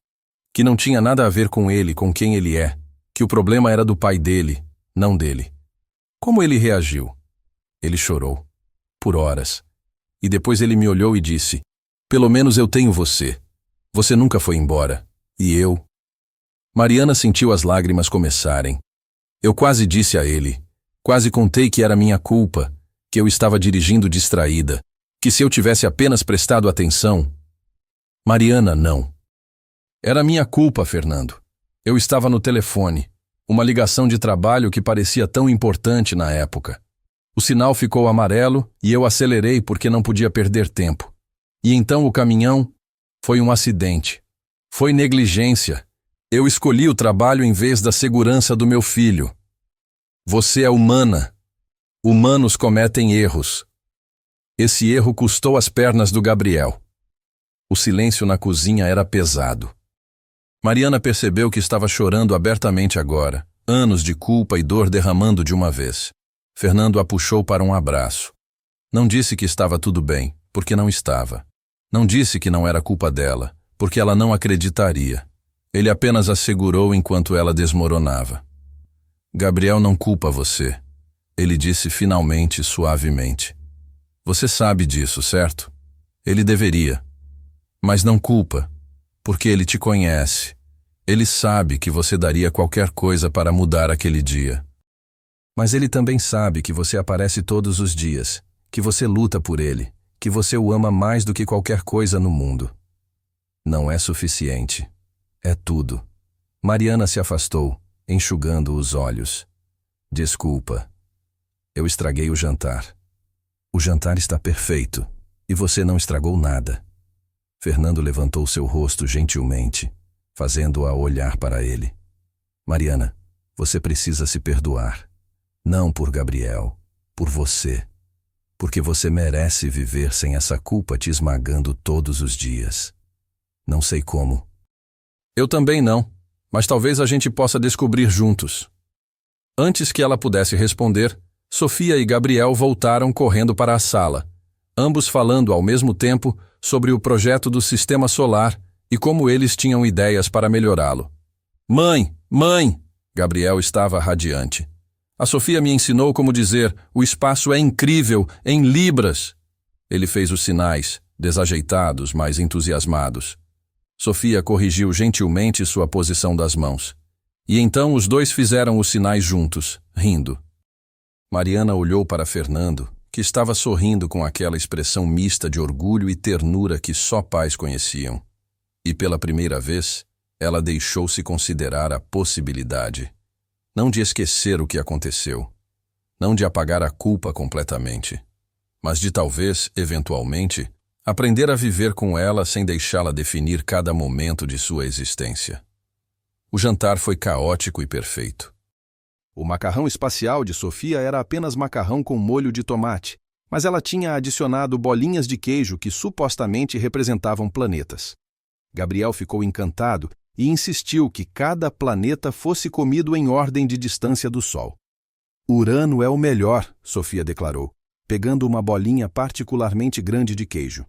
Speaker 1: Que não tinha nada a ver com ele, com quem ele é. Que o problema era do pai dele, não dele. Como ele reagiu? Ele chorou. Por horas. E depois ele me olhou e disse, pelo menos eu tenho você. Você nunca foi embora. E eu? Mariana sentiu as lágrimas começarem. Eu quase disse a ele. Quase contei que era minha culpa. Que eu estava dirigindo distraída. Que se eu tivesse apenas prestado atenção... Mariana, não. Era minha culpa, Fernando. Eu estava no telefone. Uma ligação de trabalho que parecia tão importante na época. O sinal ficou amarelo e eu acelerei porque não podia perder tempo. E então o caminhão foi um acidente. Foi negligência. Eu escolhi o trabalho em vez da segurança do meu filho. Você é humana. Humanos cometem erros. Esse erro custou as pernas do Gabriel. O silêncio na cozinha era pesado. Mariana percebeu que estava chorando abertamente agora, anos de culpa e dor derramando de uma vez. Fernando a puxou para um abraço. Não disse que estava tudo bem, porque não estava. Não disse que não era culpa dela, porque ela não acreditaria. Ele apenas a segurou enquanto ela desmoronava. Gabriel não culpa você. Ele disse finalmente, suavemente. Você sabe disso, certo? Ele deveria. Mas não culpa, porque ele te conhece. Ele sabe que você daria qualquer coisa para mudar aquele dia. Mas ele também sabe que você aparece todos os dias, que você luta por ele, que você o ama mais do que qualquer coisa no mundo. Não é suficiente. É tudo. Mariana se afastou, enxugando os olhos. Desculpa. Eu estraguei o jantar. O jantar está perfeito, e você não estragou nada. Fernando levantou seu rosto gentilmente, fazendo-a olhar para ele. Mariana, você precisa se perdoar. Não por Gabriel, por você. Porque você merece viver sem essa culpa te esmagando todos os dias. Não sei como. Eu também não, mas talvez a gente possa descobrir juntos. Antes que ela pudesse responder, Sofia e Gabriel voltaram correndo para a sala, ambos falando ao mesmo tempo sobre o projeto do sistema solar e como eles tinham ideias para melhorá-lo. Mãe! Mãe! Gabriel estava radiante. A Sofia me ensinou como dizer, o espaço é incrível, em libras. Ele fez os sinais, desajeitados, mas entusiasmados. Sofia corrigiu gentilmente sua posição das mãos. E então os dois fizeram os sinais juntos, rindo. Mariana olhou para Fernando, que estava sorrindo com aquela expressão mista de orgulho e ternura que só pais conheciam. E pela primeira vez, ela deixou-se considerar a possibilidade. Não de esquecer o que aconteceu, não de apagar a culpa completamente, mas de talvez, eventualmente, aprender a viver com ela sem deixá-la definir cada momento de sua existência. O jantar foi caótico e perfeito. O macarrão espacial de Sofia era apenas macarrão com molho de tomate, mas ela tinha adicionado bolinhas de queijo que supostamente representavam planetas. Gabriel ficou encantado e insistiu que cada planeta fosse comido em ordem de distância do Sol. Urano é o melhor, Sofia declarou, pegando uma bolinha particularmente grande de queijo.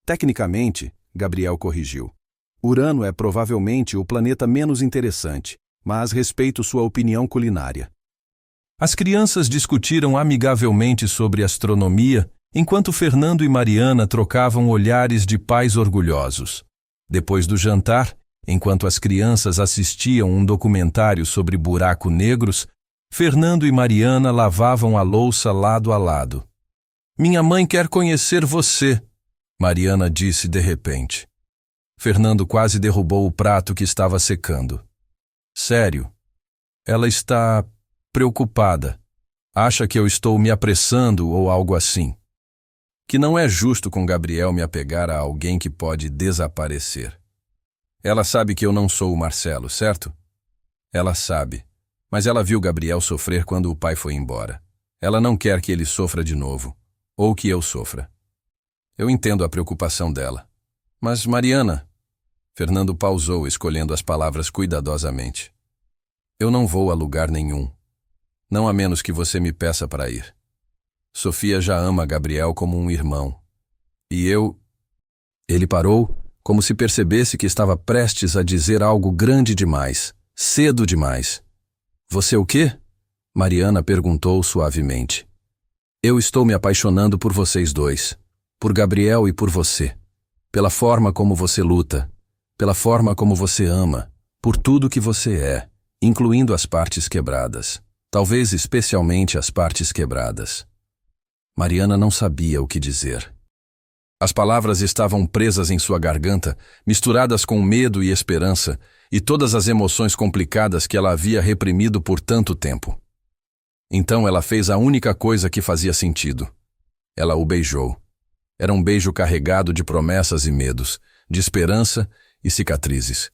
Speaker 1: Tecnicamente, Gabriel corrigiu, Urano é provavelmente o planeta menos interessante, mas respeito sua opinião culinária. As crianças discutiram amigavelmente sobre astronomia, enquanto Fernando e Mariana trocavam olhares de pais orgulhosos. Depois do jantar, enquanto as crianças assistiam um documentário sobre buracos negros, Fernando e Mariana lavavam a louça lado a lado. Minha mãe quer conhecer você, Mariana disse de repente. Fernando quase derrubou o prato que estava secando. Sério? Ela está preocupada. Acha que eu estou me apressando ou algo assim. Que não é justo com Gabriel me apegar a alguém que pode desaparecer. Ela sabe que eu não sou o Marcelo, certo? Ela sabe, mas ela viu Gabriel sofrer quando o pai foi embora. Ela não quer que ele sofra de novo, ou que eu sofra. Eu entendo a preocupação dela. Mas, Mariana... Fernando pausou, escolhendo as palavras cuidadosamente. Eu não vou a lugar nenhum. Não a menos que você me peça para ir. Sofia já ama Gabriel como um irmão. E eu... Ele parou, como se percebesse que estava prestes a dizer algo grande demais, cedo demais. Você o quê? Mariana perguntou suavemente. Eu estou me apaixonando por vocês dois, por Gabriel e por você, pela forma como você luta, pela forma como você ama, por tudo que você é, incluindo as partes quebradas, talvez especialmente as partes quebradas. Mariana não sabia o que dizer. As palavras estavam presas em sua garganta, misturadas com medo e esperança, e todas as emoções complicadas que ela havia reprimido por tanto tempo. Então ela fez a única coisa que fazia sentido. Ela o beijou. Era um beijo carregado de promessas e medos, de esperança e cicatrizes.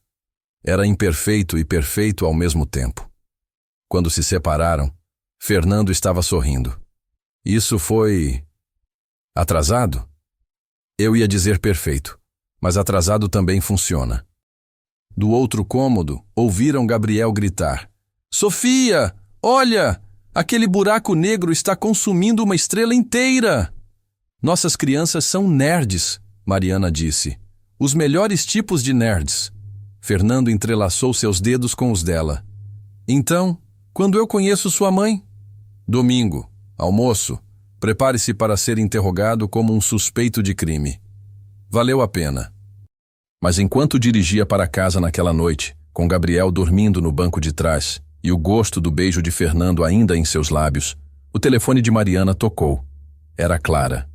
Speaker 1: Era imperfeito e perfeito ao mesmo tempo. Quando se separaram, Fernando estava sorrindo. Isso foi... atrasado? Eu ia dizer perfeito, mas atrasado também funciona. Do outro cômodo, ouviram Gabriel gritar: "Sofia, olha! Aquele buraco negro está consumindo uma estrela inteira!" "Nossas crianças são nerds", Mariana disse. "Os melhores tipos de nerds." Fernando entrelaçou seus dedos com os dela. "Então, quando eu conheço sua mãe?" "Domingo, almoço. Prepare-se para ser interrogado como um suspeito de crime." Valeu a pena. Mas enquanto dirigia para casa naquela noite, com Gabriel dormindo no banco de trás e o gosto do beijo de Fernando ainda em seus lábios, o telefone de Mariana tocou. Era Clara.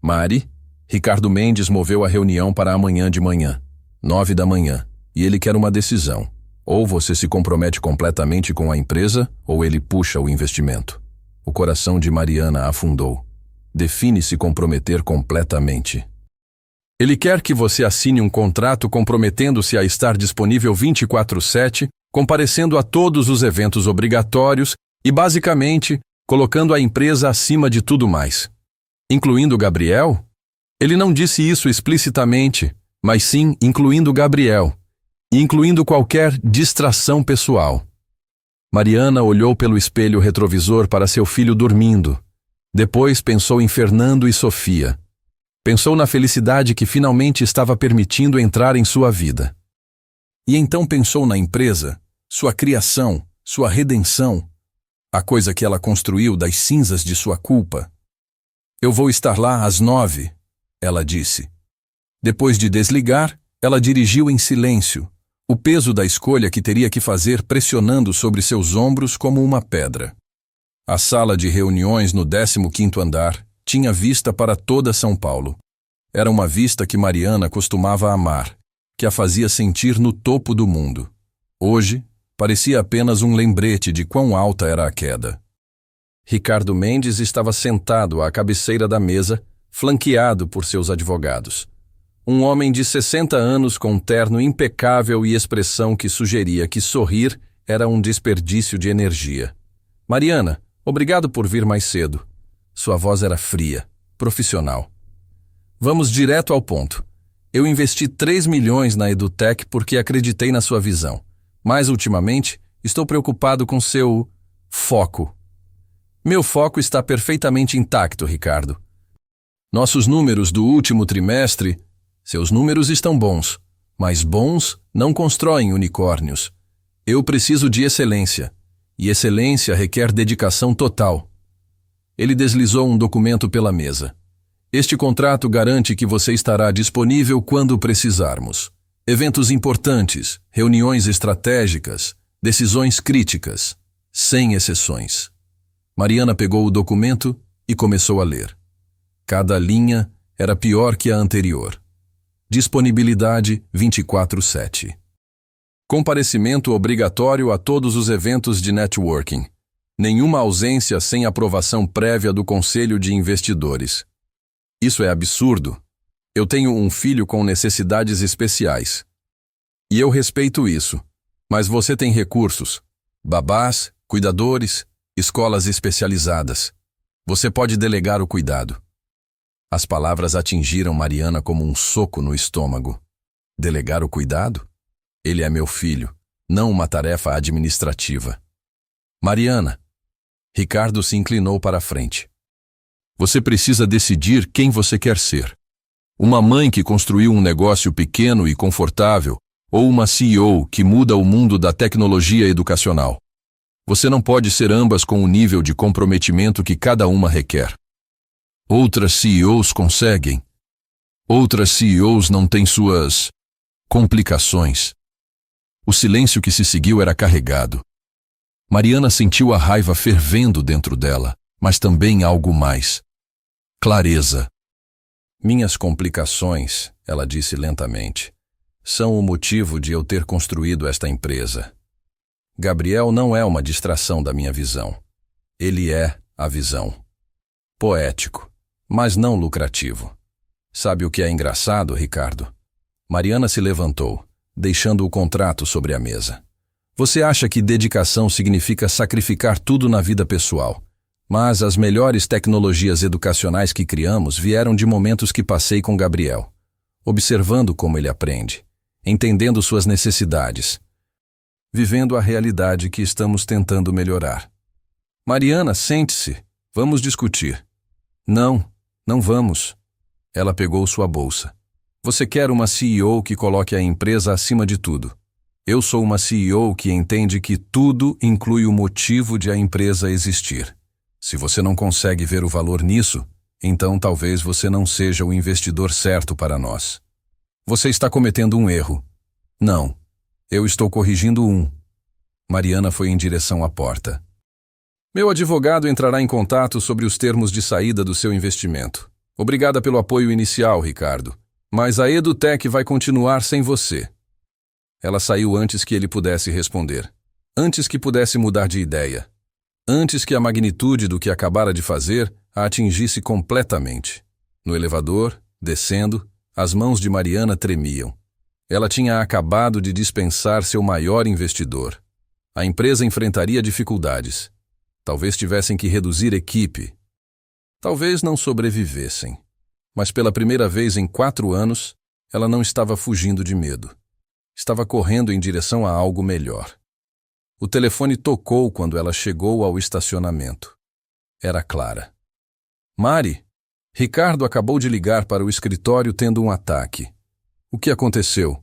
Speaker 1: "Mari, Ricardo Mendes moveu a reunião para amanhã de manhã, 9 da manhã, e ele quer uma decisão. Ou você se compromete completamente com a empresa, ou ele puxa o investimento." O coração de Mariana afundou. Define se comprometer completamente. "Ele quer que você assine um contrato comprometendo-se a estar disponível 24/7, comparecendo a todos os eventos obrigatórios e, basicamente, colocando a empresa acima de tudo mais." "Incluindo Gabriel?" Ele não disse isso explicitamente, mas sim incluindo Gabriel, e incluindo qualquer distração pessoal. Mariana olhou pelo espelho retrovisor para seu filho dormindo. Depois pensou em Fernando e Sofia. Pensou na felicidade que finalmente estava permitindo entrar em sua vida. E então pensou na empresa, sua criação, sua redenção, a coisa que ela construiu das cinzas de sua culpa. "Eu vou estar lá às 9, ela disse. Depois de desligar, ela dirigiu em silêncio, o peso da escolha que teria que fazer pressionando sobre seus ombros como uma pedra. A sala de reuniões no 15º andar tinha vista para toda São Paulo. Era uma vista que Mariana costumava amar, que a fazia sentir no topo do mundo. Hoje, parecia apenas um lembrete de quão alta era a queda. Ricardo Mendes estava sentado à cabeceira da mesa, flanqueado por seus advogados. Um homem de 60 anos com um terno impecável e expressão que sugeria que sorrir era um desperdício de energia. "Mariana, obrigado por vir mais cedo." Sua voz era fria, profissional. "Vamos direto ao ponto. Eu investi 3 milhões na EduTech porque acreditei na sua visão. Mas, ultimamente, estou preocupado com seu foco." "Meu foco está perfeitamente intacto, Ricardo. Nossos números do último trimestre..." "Seus números estão bons, mas bons não constroem unicórnios. Eu preciso de excelência, e excelência requer dedicação total." Ele deslizou um documento pela mesa. "Este contrato garante que você estará disponível quando precisarmos. Eventos importantes, reuniões estratégicas, decisões críticas, sem exceções." Mariana pegou o documento e começou a ler. Cada linha era pior que a anterior. Disponibilidade 24/7. Comparecimento obrigatório a todos os eventos de networking. Nenhuma ausência sem aprovação prévia do Conselho de Investidores. Isso é absurdo. Eu tenho um filho com necessidades especiais. E eu respeito isso. Mas você tem recursos. Babás, cuidadores, escolas especializadas. Você pode delegar o cuidado. As palavras atingiram Mariana como um soco no estômago. Delegar o cuidado? Ele é meu filho, não uma tarefa administrativa. "Mariana." Ricardo se inclinou para a frente. "Você precisa decidir quem você quer ser. Uma mãe que construiu um negócio pequeno e confortável, ou uma CEO que muda o mundo da tecnologia educacional. Você não pode ser ambas com o nível de comprometimento que cada uma requer. Outras CEOs conseguem. Outras CEOs não têm suas complicações." O silêncio que se seguiu era carregado. Mariana sentiu a raiva fervendo dentro dela, mas também algo mais. Clareza. Minhas complicações, ela disse lentamente, são o motivo de eu ter construído esta empresa. Gabriel não é uma distração da minha visão. Ele é a visão. Poético, mas não lucrativo. Sabe o que é engraçado, Ricardo? Mariana se levantou, deixando o contrato sobre a mesa. Você acha que dedicação significa sacrificar tudo na vida pessoal, mas as melhores tecnologias educacionais que criamos vieram de momentos que passei com Gabriel, observando como ele aprende, entendendo suas necessidades, vivendo a realidade que estamos tentando melhorar. Mariana, sente-se. Vamos discutir. Não, não vamos. Ela pegou sua bolsa. Você quer uma CEO que coloque a empresa acima de tudo. Eu sou uma CEO que entende que tudo inclui o motivo de a empresa existir. Se você não consegue ver o valor nisso, então talvez você não seja o investidor certo para nós. Você está cometendo um erro. Não, eu estou corrigindo um. Mariana foi em direção à porta. Meu advogado entrará em contato sobre os termos de saída do seu investimento. Obrigada pelo apoio inicial, Ricardo. Mas a EduTech vai continuar sem você. Ela saiu antes que ele pudesse responder. Antes que pudesse mudar de ideia. Antes que a magnitude do que acabara de fazer a atingisse completamente. No elevador, descendo, as mãos de Mariana tremiam. Ela tinha acabado de dispensar seu maior investidor. A empresa enfrentaria dificuldades. Talvez tivessem que reduzir equipe. Talvez não sobrevivessem. Mas pela primeira vez em 4 anos, ela não estava fugindo de medo. Estava correndo em direção a algo melhor. O telefone tocou quando ela chegou ao estacionamento. Era Clara. Mari, Ricardo acabou de ligar para o escritório tendo um ataque. O que aconteceu?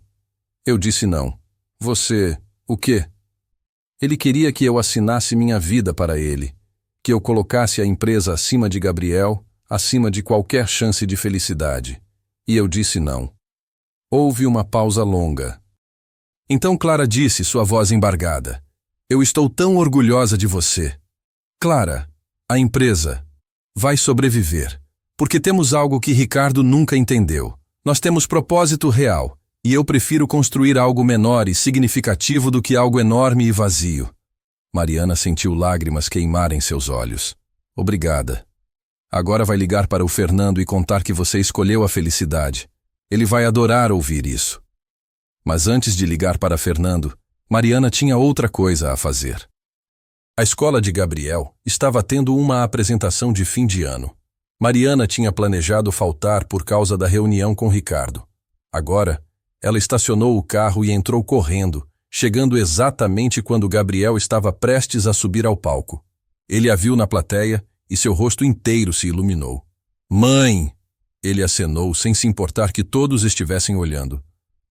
Speaker 1: Eu disse não. Você, o quê? Ele queria que eu assinasse minha vida para ele, que eu colocasse a empresa acima de Gabriel, acima de qualquer chance de felicidade. E eu disse não. Houve uma pausa longa. Então Clara disse, sua voz embargada. Eu estou tão orgulhosa de você. Clara, a empresa vai sobreviver, porque temos algo que Ricardo nunca entendeu. Nós temos propósito real, e eu prefiro construir algo menor e significativo do que algo enorme e vazio. Mariana sentiu lágrimas queimarem seus olhos. Obrigada. Agora vai ligar para o Fernando e contar que você escolheu a felicidade. Ele vai adorar ouvir isso. Mas antes de ligar para Fernando, Mariana tinha outra coisa a fazer. A escola de Gabriel estava tendo uma apresentação de fim de ano. Mariana tinha planejado faltar por causa da reunião com Ricardo. Agora, ela estacionou o carro e entrou correndo, chegando exatamente quando Gabriel estava prestes a subir ao palco. Ele a viu na plateia e seu rosto inteiro se iluminou. Mãe! Ele acenou sem se importar que todos estivessem olhando.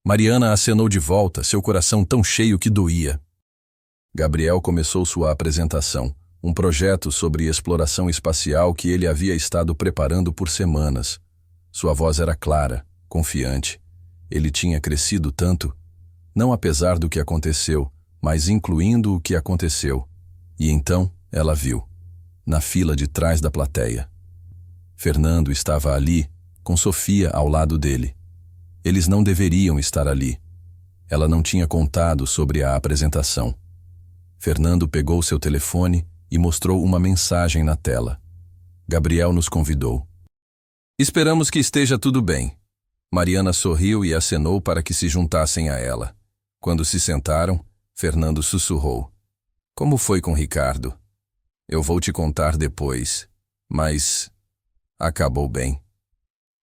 Speaker 1: Mariana acenou de volta, seu coração tão cheio que doía. Gabriel começou sua apresentação, um projeto sobre exploração espacial que ele havia estado preparando por semanas. Sua voz era clara, confiante. Ele tinha crescido tanto, não apesar do que aconteceu, mas incluindo o que aconteceu. E então ela viu, na fila de trás da plateia. Fernando estava ali, com Sofia ao lado dele. Eles não deveriam estar ali. Ela não tinha contado sobre a apresentação. Fernando pegou seu telefone e mostrou uma mensagem na tela. Gabriel nos convidou. Esperamos que esteja tudo bem. Mariana sorriu e acenou para que se juntassem a ela. Quando se sentaram, Fernando sussurrou. Como foi com Ricardo? Eu vou te contar depois, mas acabou bem.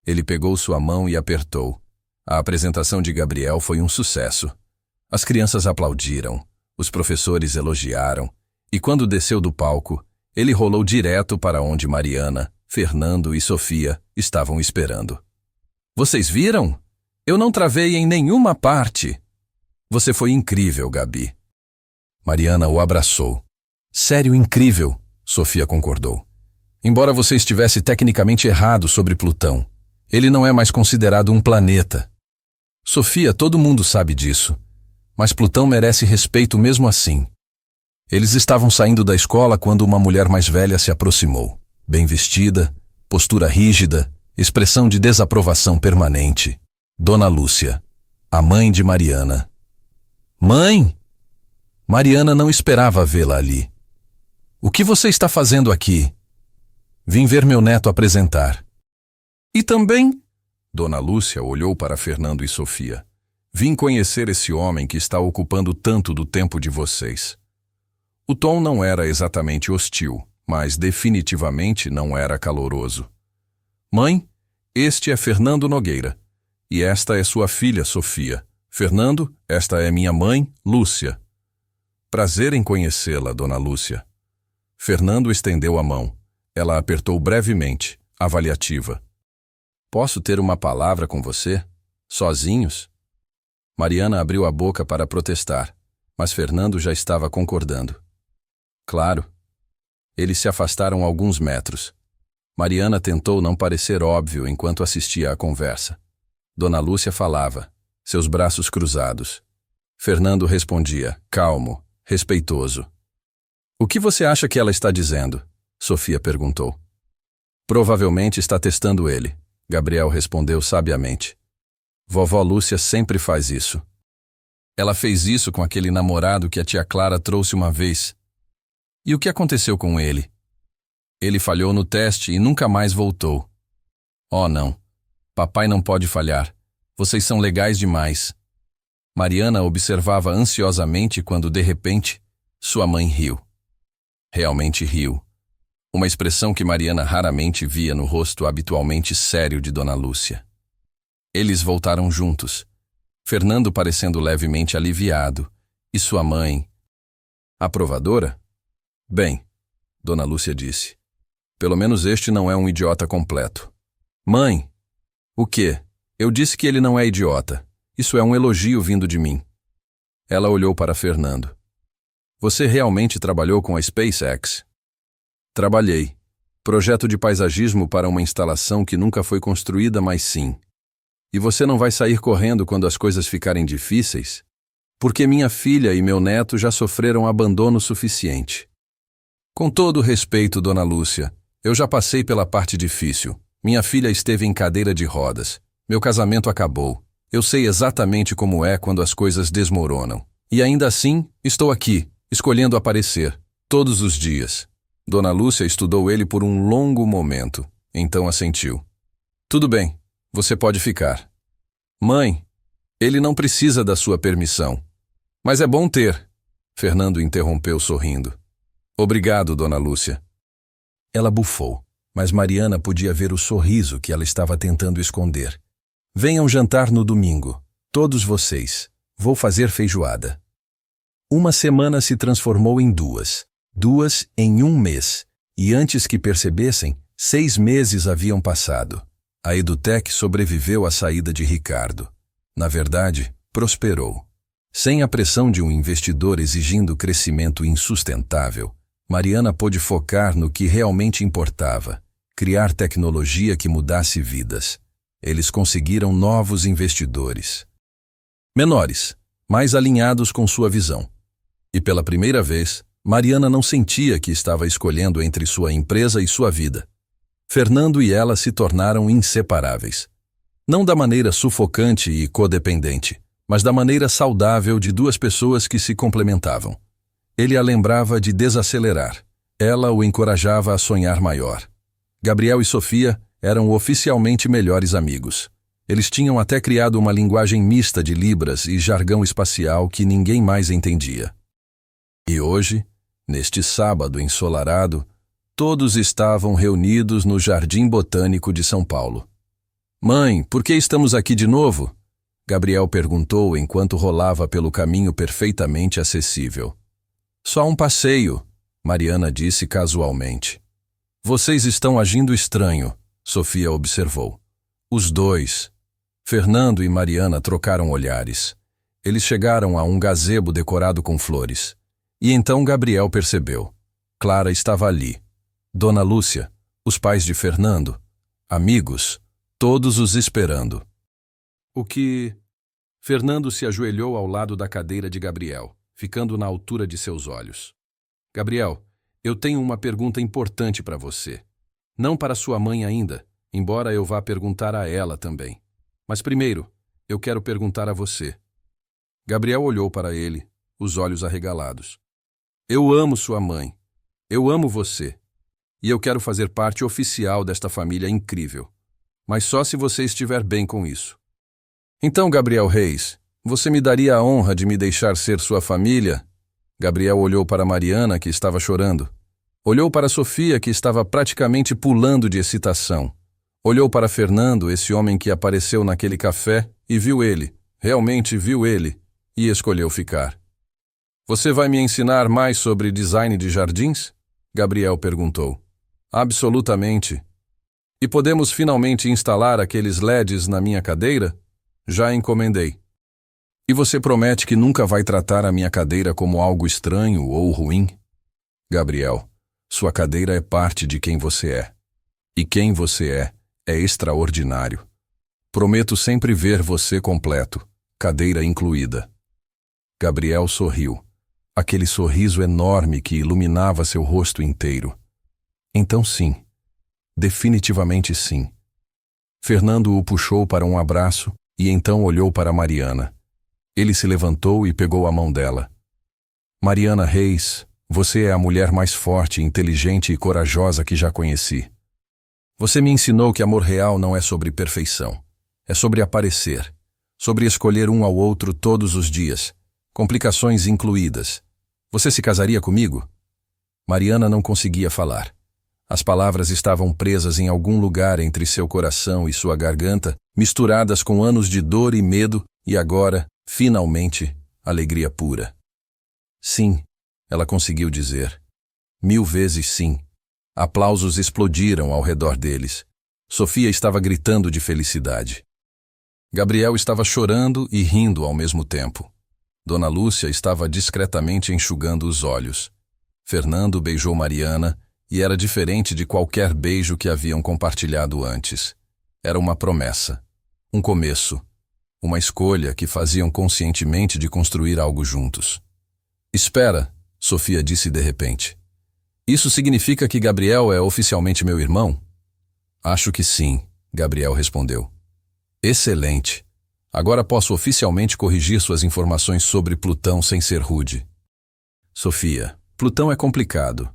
Speaker 1: Ele pegou sua mão e apertou. A apresentação de Gabriel foi um sucesso. As crianças aplaudiram, os professores elogiaram, e quando desceu do palco, ele rolou direto para onde Mariana, Fernando e Sofia estavam esperando. Vocês viram? Eu não travei em nenhuma parte. Você foi incrível, Gabi. Mariana o abraçou. Sério, incrível, Sofia concordou. Embora você estivesse tecnicamente errado sobre Plutão, ele não é mais considerado um planeta. Sofia, todo mundo sabe disso. Mas Plutão merece respeito mesmo assim. Eles estavam saindo da escola quando uma mulher mais velha se aproximou. Bem vestida, postura rígida, Expressão de desaprovação permanente. Dona Lúcia, a mãe de Mariana. Mãe! Mariana não esperava vê-la ali. O que você está fazendo aqui? Vim ver meu neto apresentar. E também? Dona Lúcia olhou para Fernando e Sofia. Vim conhecer esse homem que está ocupando tanto do tempo de vocês. O tom não era exatamente hostil, mas definitivamente não era caloroso. Mãe, este é Fernando Nogueira. E esta é sua filha, Sofia. Fernando, esta é minha mãe, Lúcia. Prazer em conhecê-la, Dona Lúcia. Fernando estendeu a mão. Ela apertou brevemente, avaliativa. Posso ter uma palavra com você? Sozinhos? Mariana abriu a boca para protestar, mas Fernando já estava concordando. Claro. Eles se afastaram alguns metros. Mariana tentou não parecer óbvio enquanto assistia à conversa. Dona Lúcia falava, seus braços cruzados. Fernando respondia, calmo, respeitoso. O que você acha que ela está dizendo? Sofia perguntou. Provavelmente está testando ele, Gabriel respondeu sabiamente. Vovó Lúcia sempre faz isso. Ela fez isso com aquele namorado que a tia Clara trouxe uma vez. E o que aconteceu com ele? Ele falhou no teste e nunca mais voltou. Oh, não. Papai não pode falhar. Vocês são legais demais. Mariana observava ansiosamente quando, de repente, sua mãe riu. Realmente riu. Uma expressão que Mariana raramente via no rosto habitualmente sério de Dona Lúcia. Eles voltaram juntos, Fernando parecendo levemente aliviado, e sua mãe... Aprovadora? Bem, Dona Lúcia disse. Pelo menos este não é um idiota completo. Mãe! O quê? Eu disse que ele não é idiota. Isso é um elogio vindo de mim. Ela olhou para Fernando. Você realmente trabalhou com a SpaceX? Trabalhei. Projeto de paisagismo para uma instalação que nunca foi construída, mas sim. E você não vai sair correndo quando as coisas ficarem difíceis? Porque minha filha e meu neto já sofreram abandono suficiente. Com todo o respeito, Dona Lúcia, eu já passei pela parte difícil. Minha filha esteve em cadeira de rodas. Meu casamento acabou. Eu sei exatamente como é quando as coisas desmoronam. E ainda assim, estou aqui, escolhendo aparecer, todos os dias. Dona Lúcia estudou ele por um longo momento, então assentiu. Tudo bem, você pode ficar. Mãe, ele não precisa da sua permissão. Mas é bom ter. Fernando interrompeu sorrindo. Obrigado, Dona Lúcia. Ela bufou, mas Mariana podia ver o sorriso que ela estava tentando esconder. Venham jantar no domingo, todos vocês. Vou fazer feijoada. Uma semana se transformou em duas em um mês, e antes que percebessem, 6 meses haviam passado. A Edutec sobreviveu à saída de Ricardo. Na verdade, prosperou. Sem a pressão de um investidor exigindo crescimento insustentável, Mariana pôde focar no que realmente importava, criar tecnologia que mudasse vidas. Eles conseguiram novos investidores. Menores, mais alinhados com sua visão. E pela primeira vez, Mariana não sentia que estava escolhendo entre sua empresa e sua vida. Fernando e ela se tornaram inseparáveis. Não da maneira sufocante e codependente, mas da maneira saudável de duas pessoas que se complementavam. Ele a lembrava de desacelerar. Ela o encorajava a sonhar maior. Gabriel e Sofia eram oficialmente melhores amigos. Eles tinham até criado uma linguagem mista de libras e jargão espacial que ninguém mais entendia. E hoje, neste sábado ensolarado, todos estavam reunidos no Jardim Botânico de São Paulo. Mãe, por que estamos aqui de novo? Gabriel perguntou enquanto rolava pelo caminho perfeitamente acessível. Só um passeio, Mariana disse casualmente. Vocês estão agindo estranho, Sofia observou. Os dois. Fernando e Mariana trocaram olhares. Eles chegaram a um gazebo decorado com flores. E então Gabriel percebeu. Clara estava ali. Dona Lúcia, os pais de Fernando, amigos, todos os esperando. O que... Fernando se ajoelhou ao lado da cadeira de Gabriel, ficando na altura de seus olhos. Gabriel, eu tenho uma pergunta importante para você. Não para sua mãe ainda. embora eu vá perguntar a ela também. Mas primeiro, eu quero perguntar a você. Gabriel olhou para ele, os olhos arregalados. Eu amo sua mãe. Eu amo você. E eu quero fazer parte oficial desta família incrível. Mas só se você estiver bem com isso. Então, Gabriel Reis, você me daria a honra de me deixar ser sua família? Gabriel olhou para Mariana, que estava chorando. Olhou para Sofia, que estava praticamente pulando de excitação. Olhou para Fernando, esse homem que apareceu naquele café, e viu ele, realmente viu ele, e escolheu ficar. Você vai me ensinar mais sobre design de jardins? Gabriel perguntou. Absolutamente. E podemos finalmente instalar aqueles LEDs na minha cadeira? Já encomendei. E você promete que nunca vai tratar a minha cadeira como algo estranho ou ruim? Gabriel, sua cadeira é parte de quem você é. E quem você é extraordinário. Prometo sempre ver você completo, cadeira incluída. Gabriel sorriu. Aquele sorriso enorme que iluminava seu rosto inteiro. Então sim, definitivamente sim. Fernando o puxou para um abraço e então olhou para Mariana. Ele se levantou e pegou a mão dela. Mariana Reis, você é a mulher mais forte, inteligente e corajosa que já conheci. Você me ensinou que amor real não é sobre perfeição. É sobre aparecer, sobre escolher um ao outro todos os dias, complicações incluídas. Você se casaria comigo? Mariana não conseguia falar. As palavras estavam presas em algum lugar entre seu coração e sua garganta, misturadas com anos de dor e medo, e agora, finalmente, alegria pura. Sim, ela conseguiu dizer. 1000 vezes sim. Aplausos explodiram ao redor deles. Sofia estava gritando de felicidade. Gabriel estava chorando e rindo ao mesmo tempo. Dona Lúcia estava discretamente enxugando os olhos. Fernando beijou Mariana, e era diferente de qualquer beijo que haviam compartilhado antes. Era uma promessa, um começo, uma escolha que faziam conscientemente de construir algo juntos. Espera, Sofia disse de repente. Isso significa que Gabriel é oficialmente meu irmão? Acho que sim, Gabriel respondeu. Excelente. Agora posso oficialmente corrigir suas informações sobre Plutão sem ser rude. Sofia, Plutão é complicado.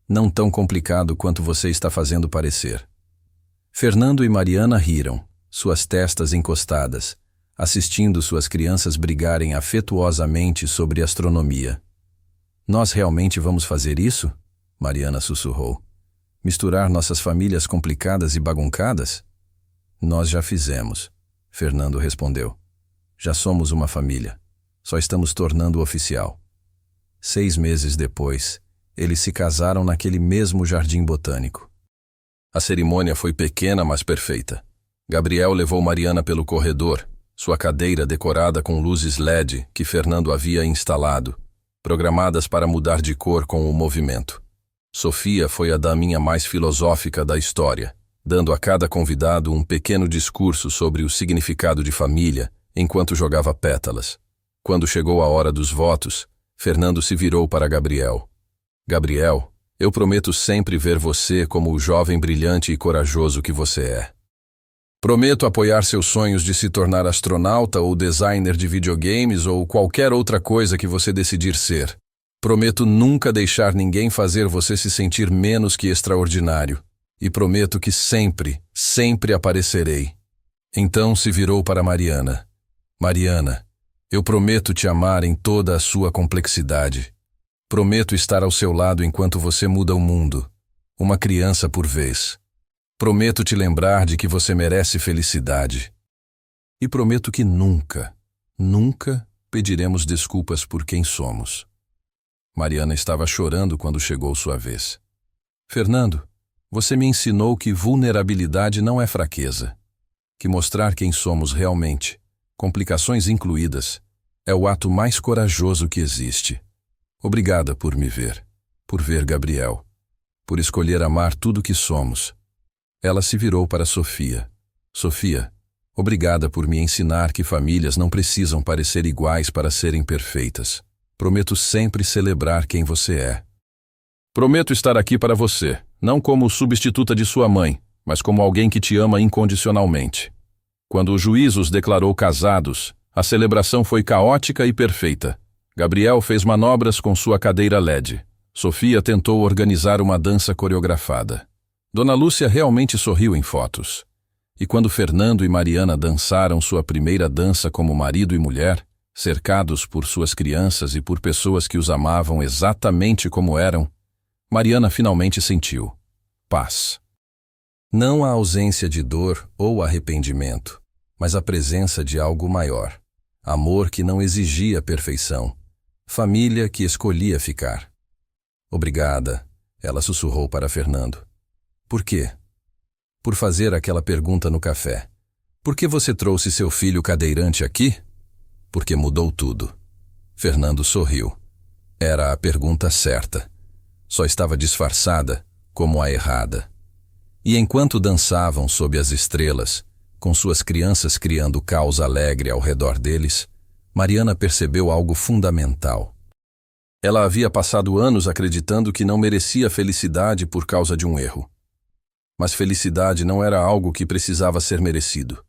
Speaker 1: Não tão complicado quanto você está fazendo parecer. Fernando e Mariana riram, suas testas encostadas, assistindo suas crianças brigarem afetuosamente sobre astronomia. Nós realmente vamos fazer isso? Mariana sussurrou. Misturar nossas famílias complicadas e bagunçadas? Nós já fizemos, Fernando respondeu. Já somos uma família. Só estamos tornando oficial. 6 meses depois, eles se casaram naquele mesmo jardim botânico. A cerimônia foi pequena, mas perfeita. Gabriel levou Mariana pelo corredor, sua cadeira decorada com luzes LED que Fernando havia instalado, programadas para mudar de cor com o movimento. Sofia foi a daminha mais filosófica da história, dando a cada convidado um pequeno discurso sobre o significado de família, enquanto jogava pétalas. Quando chegou a hora dos votos, Fernando se virou para Gabriel. Gabriel, eu prometo sempre ver você como o jovem brilhante e corajoso que você é. Prometo apoiar seus sonhos de se tornar astronauta ou designer de videogames ou qualquer outra coisa que você decidir ser. Prometo nunca deixar ninguém fazer você se sentir menos que extraordinário. E prometo que sempre, sempre aparecerei. Então se virou para Mariana. Mariana, eu prometo te amar em toda a sua complexidade. Prometo estar ao seu lado enquanto você muda o mundo, uma criança por vez. Prometo te lembrar de que você merece felicidade. E prometo que nunca, nunca pediremos desculpas por quem somos. Mariana estava chorando quando chegou sua vez. Fernando, você me ensinou que vulnerabilidade não é fraqueza, que mostrar quem somos realmente, complicações incluídas, é o ato mais corajoso que existe. Obrigada por me ver, por ver Gabriel, por escolher amar tudo que somos. Ela se virou para Sofia. Sofia, obrigada por me ensinar que famílias não precisam parecer iguais para serem perfeitas. Prometo sempre celebrar quem você é. Prometo estar aqui para você, não como substituta de sua mãe, mas como alguém que te ama incondicionalmente. Quando o juiz os declarou casados, a celebração foi caótica e perfeita. Gabriel fez manobras com sua cadeira LED. Sofia tentou organizar uma dança coreografada. Dona Lúcia realmente sorriu em fotos. E quando Fernando e Mariana dançaram sua primeira dança como marido e mulher, cercados por suas crianças e por pessoas que os amavam exatamente como eram, Mariana finalmente sentiu paz. Não a ausência de dor ou arrependimento, mas a presença de algo maior. Amor que não exigia perfeição. Família que escolhia ficar. Obrigada, ela sussurrou para Fernando. Por quê? Por fazer aquela pergunta no café. Por que você trouxe seu filho cadeirante aqui? Porque mudou tudo. Fernando sorriu. Era a pergunta certa. Só estava disfarçada como a errada. E enquanto dançavam sob as estrelas, com suas crianças criando caos alegre ao redor deles, Mariana percebeu algo fundamental. Ela havia passado anos acreditando que não merecia felicidade por causa de um erro. Mas felicidade não era algo que precisava ser merecido.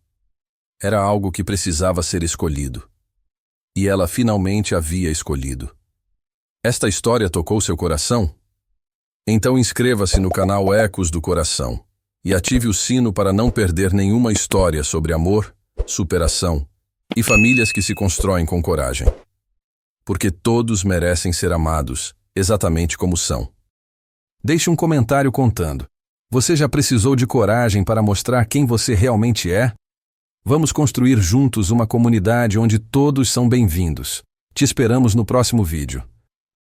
Speaker 1: Era algo que precisava ser escolhido. E ela finalmente havia escolhido. Esta história tocou seu coração? Então inscreva-se no canal Ecos do Coração e ative o sino para não perder nenhuma história sobre amor, superação e famílias que se constroem com coragem. Porque todos merecem ser amados, exatamente como são. Deixe um comentário contando. Você já precisou de coragem para mostrar quem você realmente é? Vamos construir juntos uma comunidade onde todos são bem-vindos. Te esperamos no próximo vídeo.